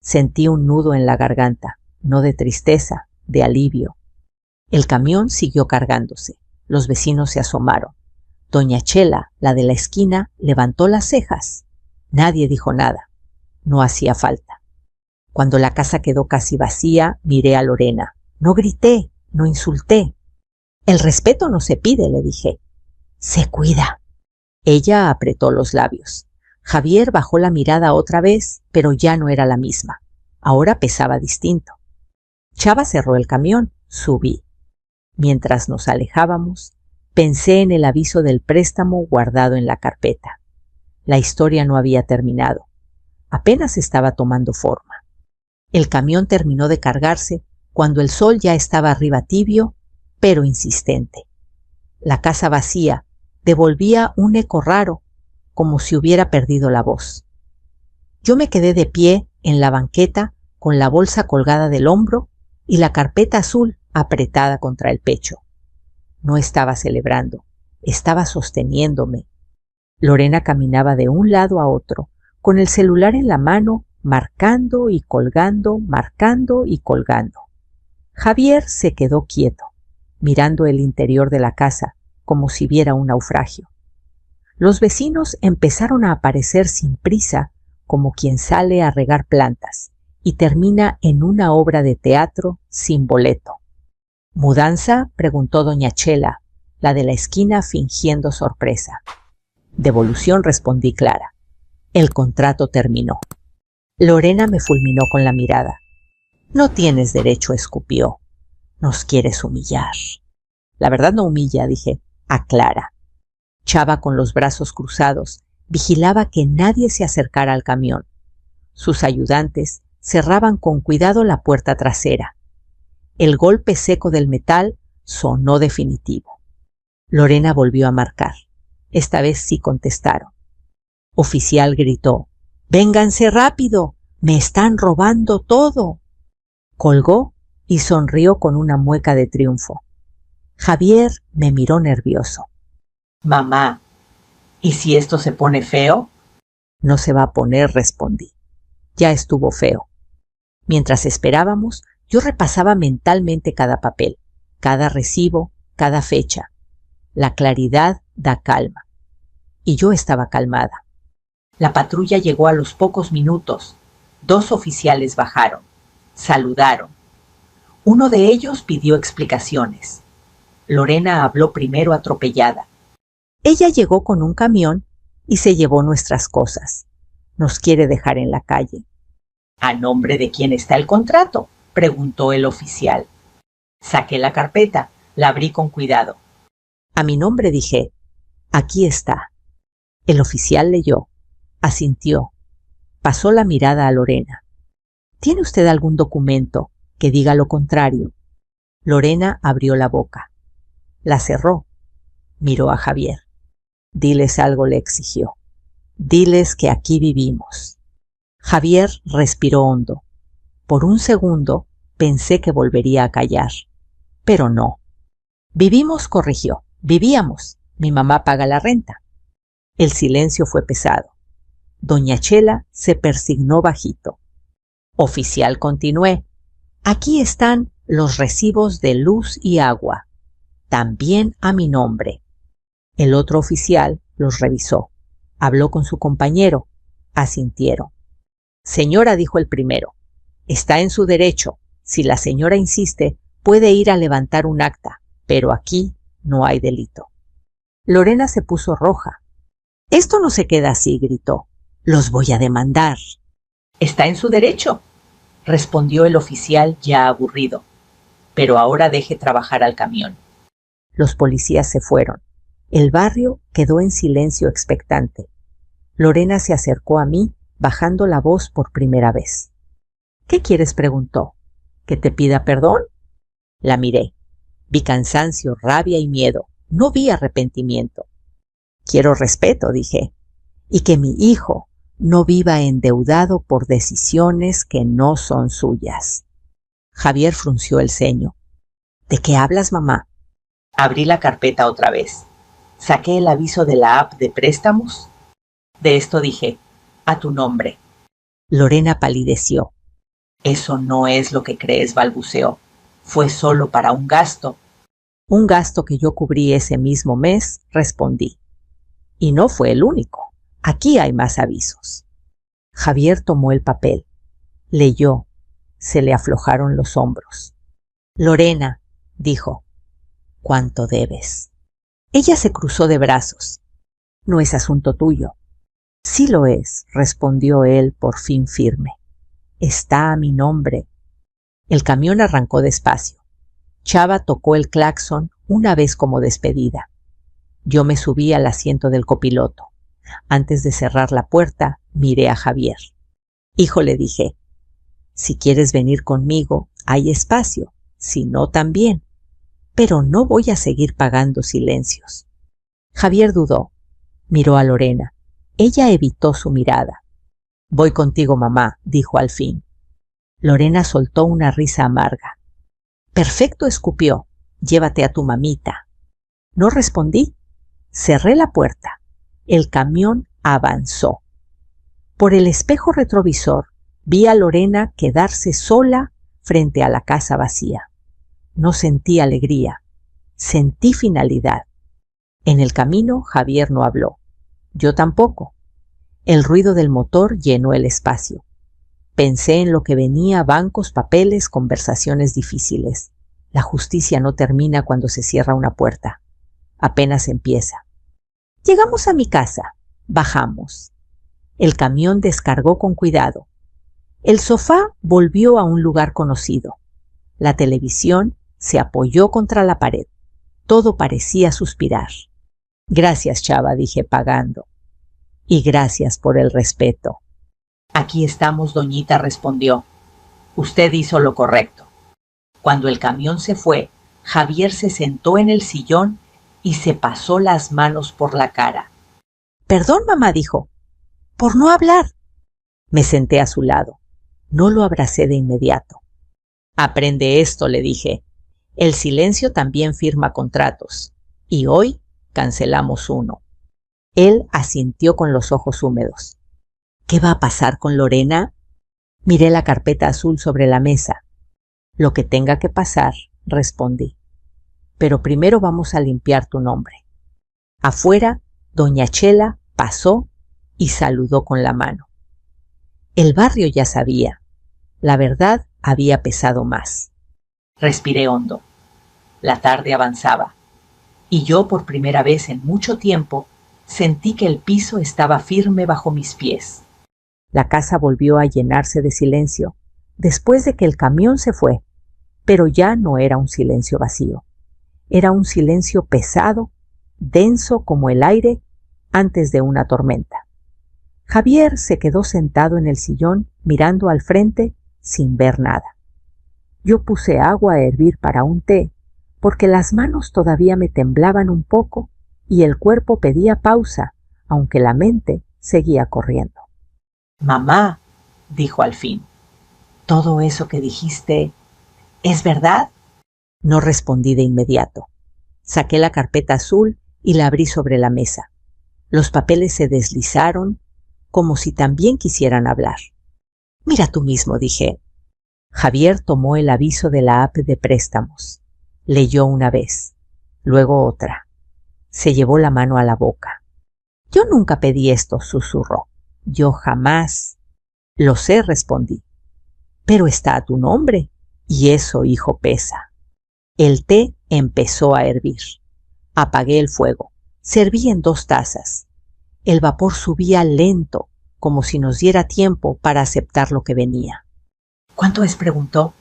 Sentí un nudo en la garganta, no de tristeza, de alivio. El camión siguió cargándose. Los vecinos se asomaron. Doña Chela, la de la esquina, levantó las cejas. Nadie dijo nada. No hacía falta. Cuando la casa quedó casi vacía, miré a Lorena. No grité, no insulté. El respeto no se pide, le dije. Se cuida. Ella apretó los labios. Javier bajó la mirada otra vez, pero ya no era la misma. Ahora pesaba distinto. Chava cerró el camión. Subí. Mientras nos alejábamos, pensé en el aviso del préstamo guardado en la carpeta. La historia no había terminado. Apenas estaba tomando forma. El camión terminó de cargarse cuando el sol ya estaba arriba tibio, pero insistente. La casa vacía devolvía un eco raro, como si hubiera perdido la voz. Yo me quedé de pie en la banqueta con la bolsa colgada del hombro y la carpeta azul apretada contra el pecho. No estaba celebrando, estaba sosteniéndome. Lorena caminaba de un lado a otro, con el celular en la mano, marcando y colgando, marcando y colgando. Javier se quedó quieto, mirando el interior de la casa, como si viera un naufragio. Los vecinos empezaron a aparecer sin prisa, como quien sale a regar plantas, y termina en una obra de teatro sin boleto. ¿Mudanza?, preguntó doña Chela, la de la esquina, fingiendo sorpresa. Devolución, respondí clara. El contrato terminó. Lorena me fulminó con la mirada. No tienes derecho, escupió. Nos quieres humillar. La verdad no humilla, dije, aclara. Chava, con los brazos cruzados, vigilaba que nadie se acercara al camión. Sus ayudantes cerraban con cuidado la puerta trasera. El golpe seco del metal sonó definitivo. Lorena volvió a marcar. Esta vez sí contestaron. Oficial gritó, «¡Vénganse rápido! ¡Me están robando todo!». Colgó y sonrió con una mueca de triunfo. Javier me miró nervioso. Mamá, ¿y si esto se pone feo? No se va a poner, respondí. Ya estuvo feo. Mientras esperábamos, yo repasaba mentalmente cada papel, cada recibo, cada fecha. La claridad da calma. Y yo estaba calmada. La patrulla llegó a los pocos minutos. 2 oficiales bajaron. Saludaron. Uno de ellos pidió explicaciones. Lorena habló primero atropellada. Ella llegó con un camión y se llevó nuestras cosas. Nos quiere dejar en la calle. ¿A nombre de quién está el contrato?, preguntó el oficial. Saqué la carpeta, la abrí con cuidado. A mi nombre dije, aquí está. El oficial leyó, asintió, pasó la mirada a Lorena. ¿Tiene usted algún documento que diga lo contrario? Lorena abrió la boca. La cerró. Miró a Javier. Diles algo, le exigió. Diles que aquí vivimos. Javier respiró hondo. Por un segundo pensé que volvería a callar. Pero no. Vivimos, corrigió. Vivíamos. Mi mamá paga la renta. El silencio fue pesado. Doña Chela se persignó bajito. Oficial, continué. Aquí están los recibos de luz y agua. También a mi nombre. El otro oficial los revisó. Habló con su compañero. Asintieron. Señora, dijo el primero, está en su derecho. Si la señora insiste, puede ir a levantar un acta, pero aquí no hay delito. Lorena se puso roja. Esto no se queda así, gritó. Los voy a demandar. Está en su derecho, respondió el oficial ya aburrido. Pero ahora deje trabajar al camión. Los policías se fueron. El barrio quedó en silencio expectante. Lorena se acercó a mí, bajando la voz por primera vez. ¿Qué quieres?, preguntó. ¿Que te pida perdón? La miré. Vi cansancio, rabia y miedo. No vi arrepentimiento. Quiero respeto, dije, y que mi hijo no viva endeudado por decisiones que no son suyas. Javier frunció el ceño. ¿De qué hablas, mamá? Abrí la carpeta otra vez. Saqué el aviso de la app de préstamos. De esto dije, a tu nombre. Lorena palideció. Eso no es lo que crees, balbuceó. Fue solo para un gasto. Un gasto que yo cubrí ese mismo mes, respondí. Y no fue el único. Aquí hay más avisos. Javier tomó el papel. Leyó. Se le aflojaron los hombros. Lorena, dijo, ¿cuánto debes? Ella se cruzó de brazos. No es asunto tuyo. Sí lo es, respondió él por fin firme. Está a mi nombre. El camión arrancó despacio. Chava tocó el claxon una vez como despedida. Yo me subí al asiento del copiloto. Antes de cerrar la puerta, miré a Javier. Hijo, le dije, si quieres venir conmigo, hay espacio, si no también. Pero no voy a seguir pagando silencios. Javier dudó. Miró a Lorena. Ella evitó su mirada. Voy contigo, mamá, dijo al fin. Lorena soltó una risa amarga. Perfecto, escupió. Llévate a tu mamita. No respondí. Cerré la puerta. El camión avanzó. Por el espejo retrovisor vi a Lorena quedarse sola frente a la casa vacía. No sentí alegría. Sentí finalidad. En el camino Javier no habló. Yo tampoco. El ruido del motor llenó el espacio. Pensé en lo que venía: bancos, papeles, conversaciones difíciles. La justicia no termina cuando se cierra una puerta. Apenas empieza. Llegamos a mi casa. Bajamos. El camión descargó con cuidado. El sofá volvió a un lugar conocido. La televisión se apoyó contra la pared. Todo parecía suspirar. Gracias, Chava, dije pagando. Y gracias por el respeto. Aquí estamos, doñita, respondió. Usted hizo lo correcto. Cuando el camión se fue, Javier se sentó en el sillón y se pasó las manos por la cara. Perdón, mamá, dijo, por no hablar. Me senté a su lado. No lo abracé de inmediato. Aprende esto, le dije. El silencio también firma contratos. Y hoy cancelamos uno. Él asintió con los ojos húmedos. ¿Qué va a pasar con Lorena? Miré la carpeta azul sobre la mesa. Lo que tenga que pasar, respondí. Pero primero vamos a limpiar tu nombre. Afuera, doña Chela pasó y saludó con la mano. El barrio ya sabía. La verdad había pesado más. Respiré hondo. La tarde avanzaba, y yo por primera vez en mucho tiempo sentí que el piso estaba firme bajo mis pies. La casa volvió a llenarse de silencio, después de que el camión se fue, pero ya no era un silencio vacío. Era un silencio pesado, denso como el aire antes de una tormenta. Javier se quedó sentado en el sillón mirando al frente sin ver nada. Yo puse agua a hervir para un té, porque las manos todavía me temblaban un poco y el cuerpo pedía pausa, aunque la mente seguía corriendo. Mamá, dijo al fin, ¿todo eso que dijiste es verdad? No respondí de inmediato. Saqué la carpeta azul y la abrí sobre la mesa. Los papeles se deslizaron como si también quisieran hablar. Mira tú mismo, dije. Javier tomó el aviso de la app de préstamos. Leyó una vez, luego otra. Se llevó la mano a la boca. Yo nunca pedí esto, susurró. Yo jamás. Lo sé, respondí. Pero está a tu nombre, y eso, hijo, pesa. El té empezó a hervir. Apagué el fuego. Serví en 2 tazas. El vapor subía lento, como si nos diera tiempo para aceptar lo que venía. ¿Cuánto es? Preguntó.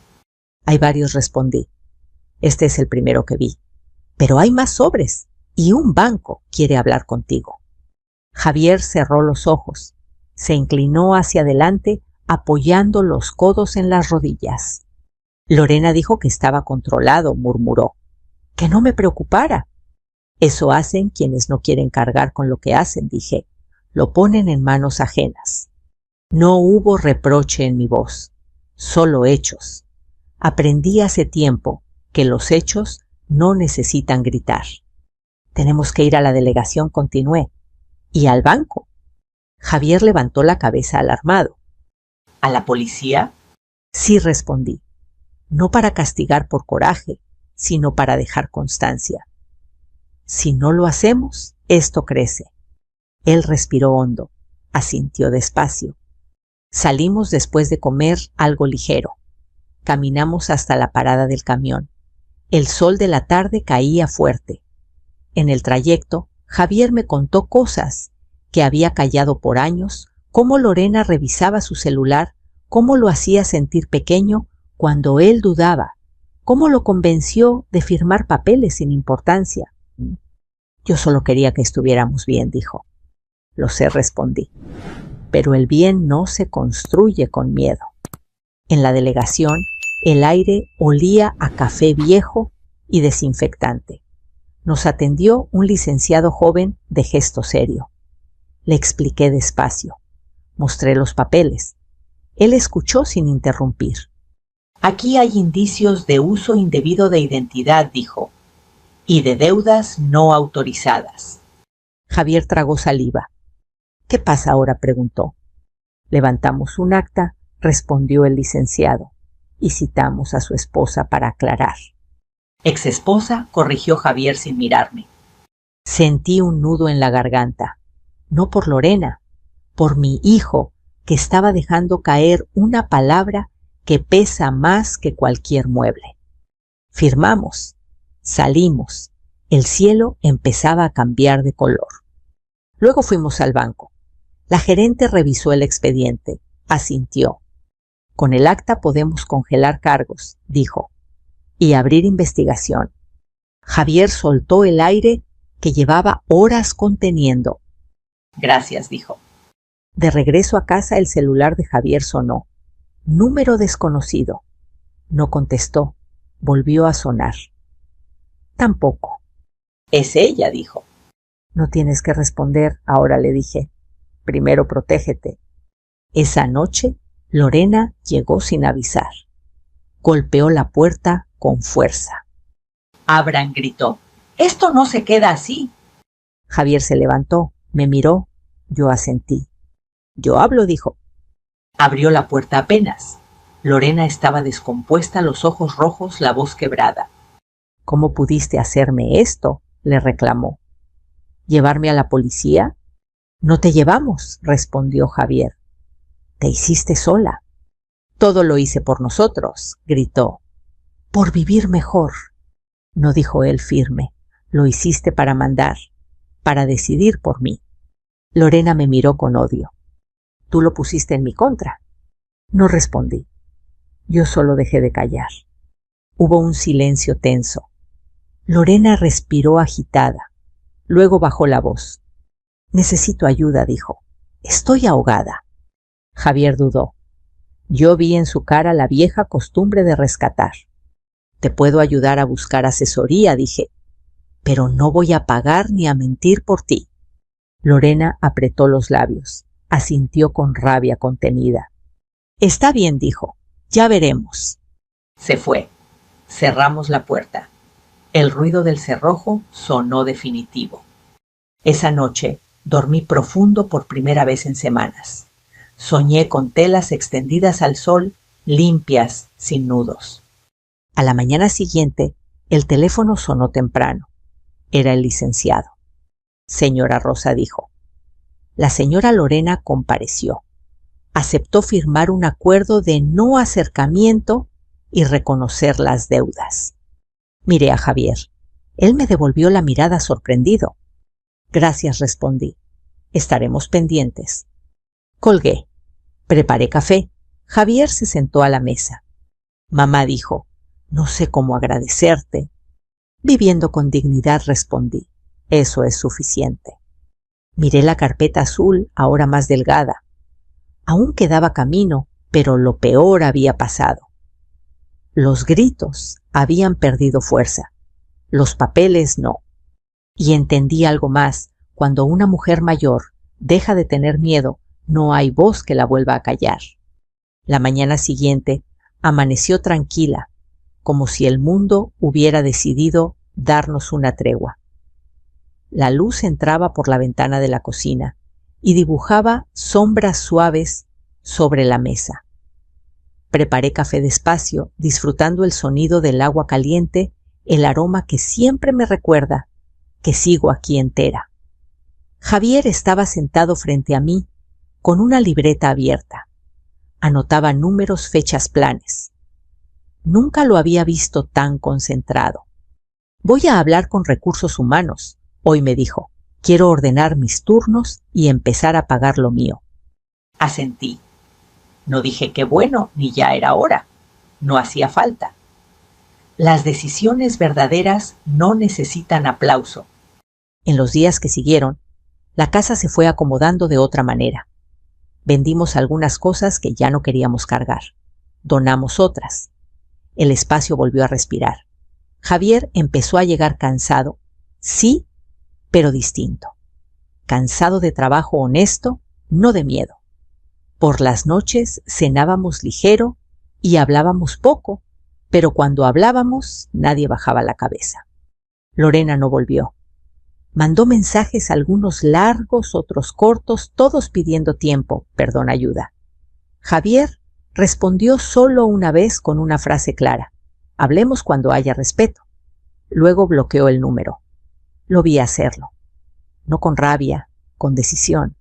Hay varios, respondí. Este es el primero que vi. Pero hay más sobres, y un banco quiere hablar contigo. Javier cerró los ojos. Se inclinó hacia adelante, apoyando los codos en las rodillas. Lorena dijo que estaba controlado, murmuró. Que no me preocupara. Eso hacen quienes no quieren cargar con lo que hacen, dije. Lo ponen en manos ajenas. No hubo reproche en mi voz, solo hechos. Aprendí hace tiempo que los hechos no necesitan gritar. Tenemos que ir a la delegación, continué. ¿Y al banco? Javier levantó la cabeza alarmado. ¿A la policía? Sí, respondí. No para castigar por coraje, sino para dejar constancia. Si no lo hacemos, esto crece. Él respiró hondo, asintió despacio. Salimos después de comer algo ligero. Caminamos hasta la parada del camión. El sol de la tarde caía fuerte. En el trayecto, Javier me contó cosas que había callado por años, cómo Lorena revisaba su celular, cómo lo hacía sentir pequeño cuando él dudaba, cómo lo convenció de firmar papeles sin importancia. Yo solo quería que estuviéramos bien, dijo. Lo sé, respondí. Pero el bien no se construye con miedo. En la delegación, el aire olía a café viejo y desinfectante. Nos atendió un licenciado joven de gesto serio. Le expliqué despacio. Mostré los papeles. Él escuchó sin interrumpir. Aquí hay indicios de uso indebido de identidad, dijo, y de deudas no autorizadas. Javier tragó saliva. ¿Qué pasa ahora?, preguntó. Levantamos un acta, respondió el licenciado, y citamos a su esposa para aclarar. Exesposa, corrigió Javier sin mirarme. Sentí un nudo en la garganta, no por Lorena, por mi hijo, que estaba dejando caer una palabra que pesa más que cualquier mueble. Firmamos, salimos, el cielo empezaba a cambiar de color. Luego fuimos al banco. La gerente revisó el expediente, asintió. Con el acta podemos congelar cargos, dijo, y abrir investigación. Javier soltó el aire que llevaba horas conteniendo. Gracias, dijo. De regreso a casa el celular de Javier sonó. Número desconocido. No contestó. Volvió a sonar. Tampoco. Es ella, dijo. No tienes que responder, ahora le dije. Primero protégete. Esa noche, Lorena llegó sin avisar. Golpeó la puerta con fuerza. Abran, gritó. Esto no se queda así. Javier se levantó, me miró, yo asentí. Yo hablo, dijo. Abrió la puerta apenas. Lorena estaba descompuesta, los ojos rojos, la voz quebrada. ¿Cómo pudiste hacerme esto?, le reclamó. ¿Llevarme a la policía? No te llevamos, respondió Javier. Te hiciste sola. Todo lo hice por nosotros, gritó. Por vivir mejor. No, dijo él firme. Lo hiciste para mandar, para decidir por mí. Lorena me miró con odio. Tú lo pusiste en mi contra. No respondí. Yo solo dejé de callar. Hubo un silencio tenso. Lorena respiró agitada. Luego bajó la voz. Necesito ayuda, dijo. Estoy ahogada. Javier dudó. Yo vi en su cara la vieja costumbre de rescatar. Te puedo ayudar a buscar asesoría, dije, pero no voy a pagar ni a mentir por ti. Lorena apretó los labios, asintió con rabia contenida. Está bien, dijo, ya veremos. Se fue. Cerramos la puerta. El ruido del cerrojo sonó definitivo. Esa noche dormí profundo por primera vez en semanas. Soñé con telas extendidas al sol, limpias, sin nudos. A la mañana siguiente, el teléfono sonó temprano. Era el licenciado. Señora Rosa, dijo. La señora Lorena compareció. Aceptó firmar un acuerdo de no acercamiento y reconocer las deudas. Miré a Javier. Él me devolvió la mirada sorprendido. Gracias, respondí. Estaremos pendientes. Colgué. Preparé café. Javier se sentó a la mesa. Mamá dijo, no sé cómo agradecerte. Viviendo con dignidad, respondí. Eso es suficiente. Miré la carpeta azul, ahora más delgada. Aún quedaba camino, pero lo peor había pasado. Los gritos habían perdido fuerza. Los papeles no. Y entendí algo más. Cuando una mujer mayor deja de tener miedo, no hay voz que la vuelva a callar. La mañana siguiente amaneció tranquila, como si el mundo hubiera decidido darnos una tregua. La luz entraba por la ventana de la cocina y dibujaba sombras suaves sobre la mesa. Preparé café despacio, disfrutando el sonido del agua caliente, el aroma que siempre me recuerda que sigo aquí entera. Javier estaba sentado frente a mí, con una libreta abierta. Anotaba números, fechas, planes. Nunca lo había visto tan concentrado. Voy a hablar con recursos humanos, hoy me dijo. Quiero ordenar mis turnos y empezar a pagar lo mío. Asentí. No dije qué bueno, ni ya era hora. No hacía falta. Las decisiones verdaderas no necesitan aplauso. En los días que siguieron, la casa se fue acomodando de otra manera. Vendimos algunas cosas que ya no queríamos cargar. Donamos otras. El espacio volvió a respirar. Javier empezó a llegar cansado, sí, pero distinto. Cansado de trabajo honesto, no de miedo. Por las noches cenábamos ligero y hablábamos poco, pero cuando hablábamos nadie bajaba la cabeza. Lorena no volvió. Mandó mensajes, algunos largos, otros cortos, todos pidiendo tiempo, perdón, ayuda. Javier respondió solo una vez con una frase clara. Hablemos cuando haya respeto. Luego bloqueó el número. Lo vi hacerlo. No con rabia, con decisión.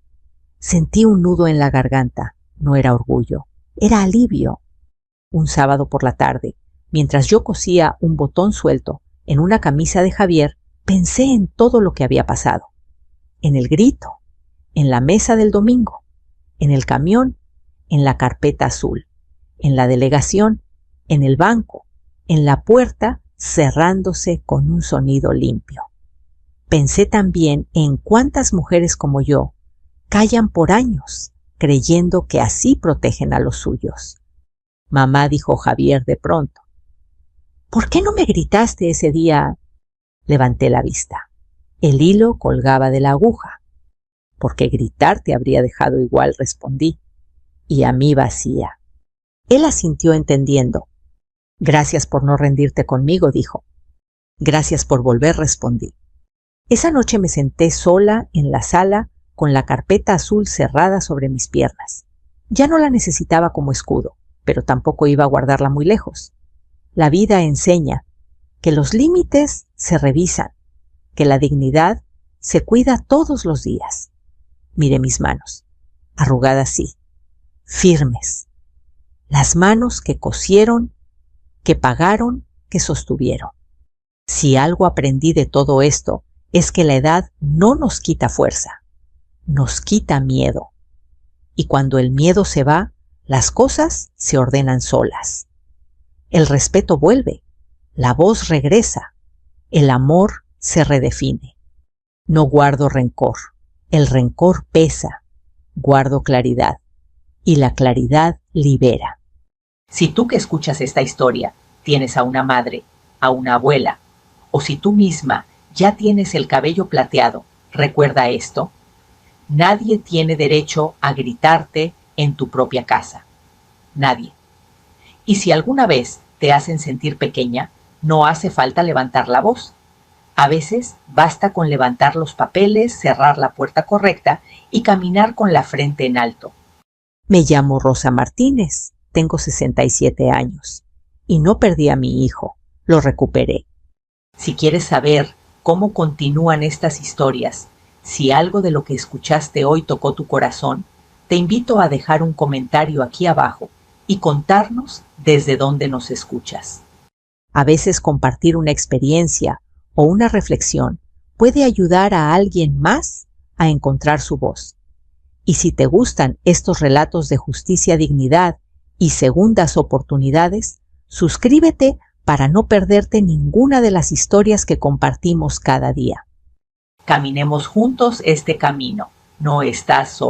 Sentí un nudo en la garganta. No era orgullo, era alivio. Un sábado por la tarde, mientras yo cosía un botón suelto en una camisa de Javier, pensé en todo lo que había pasado. En el grito, en la mesa del domingo, en el camión, en la carpeta azul, en la delegación, en el banco, en la puerta cerrándose con un sonido limpio. Pensé también en cuántas mujeres como yo callan por años, creyendo que así protegen a los suyos. Mamá, dijo Javier de pronto. ¿Por qué no me gritaste ese día? Levanté la vista. El hilo colgaba de la aguja. Porque gritar te habría dejado igual, respondí. Y a mí vacía. Él asintió entendiendo. Gracias por no rendirte conmigo, dijo. Gracias por volver, respondí. Esa noche me senté sola en la sala con la carpeta azul cerrada sobre mis piernas. Ya no la necesitaba como escudo, pero tampoco iba a guardarla muy lejos. La vida enseña que los límites se revisan, que la dignidad se cuida todos los días. Miré mis manos, arrugadas sí, firmes. las manos que cosieron, que pagaron, que sostuvieron. Si algo aprendí de todo esto es que la edad no nos quita fuerza, nos quita miedo. Y cuando el miedo se va, las cosas se ordenan solas. El respeto vuelve, la voz regresa, el amor se redefine. No guardo rencor, el rencor pesa, guardo claridad, y la claridad libera. Si tú que escuchas esta historia tienes a una madre, a una abuela, o si tú misma ya tienes el cabello plateado, recuerda esto: nadie tiene derecho a gritarte en tu propia casa. Nadie. Y si alguna vez te hacen sentir pequeña, no hace falta levantar la voz. A veces basta con levantar los papeles, cerrar la puerta correcta y caminar con la frente en alto. Me llamo Rosa Martínez, tengo 67 años y no perdí a mi hijo, lo recuperé. Si quieres saber cómo continúan estas historias, si algo de lo que escuchaste hoy tocó tu corazón, te invito a dejar un comentario aquí abajo y contarnos desde dónde nos escuchas. A veces compartir una experiencia o una reflexión puede ayudar a alguien más a encontrar su voz. Y si te gustan estos relatos de justicia, dignidad y segundas oportunidades, suscríbete para no perderte ninguna de las historias que compartimos cada día. Caminemos juntos este camino. No estás solo.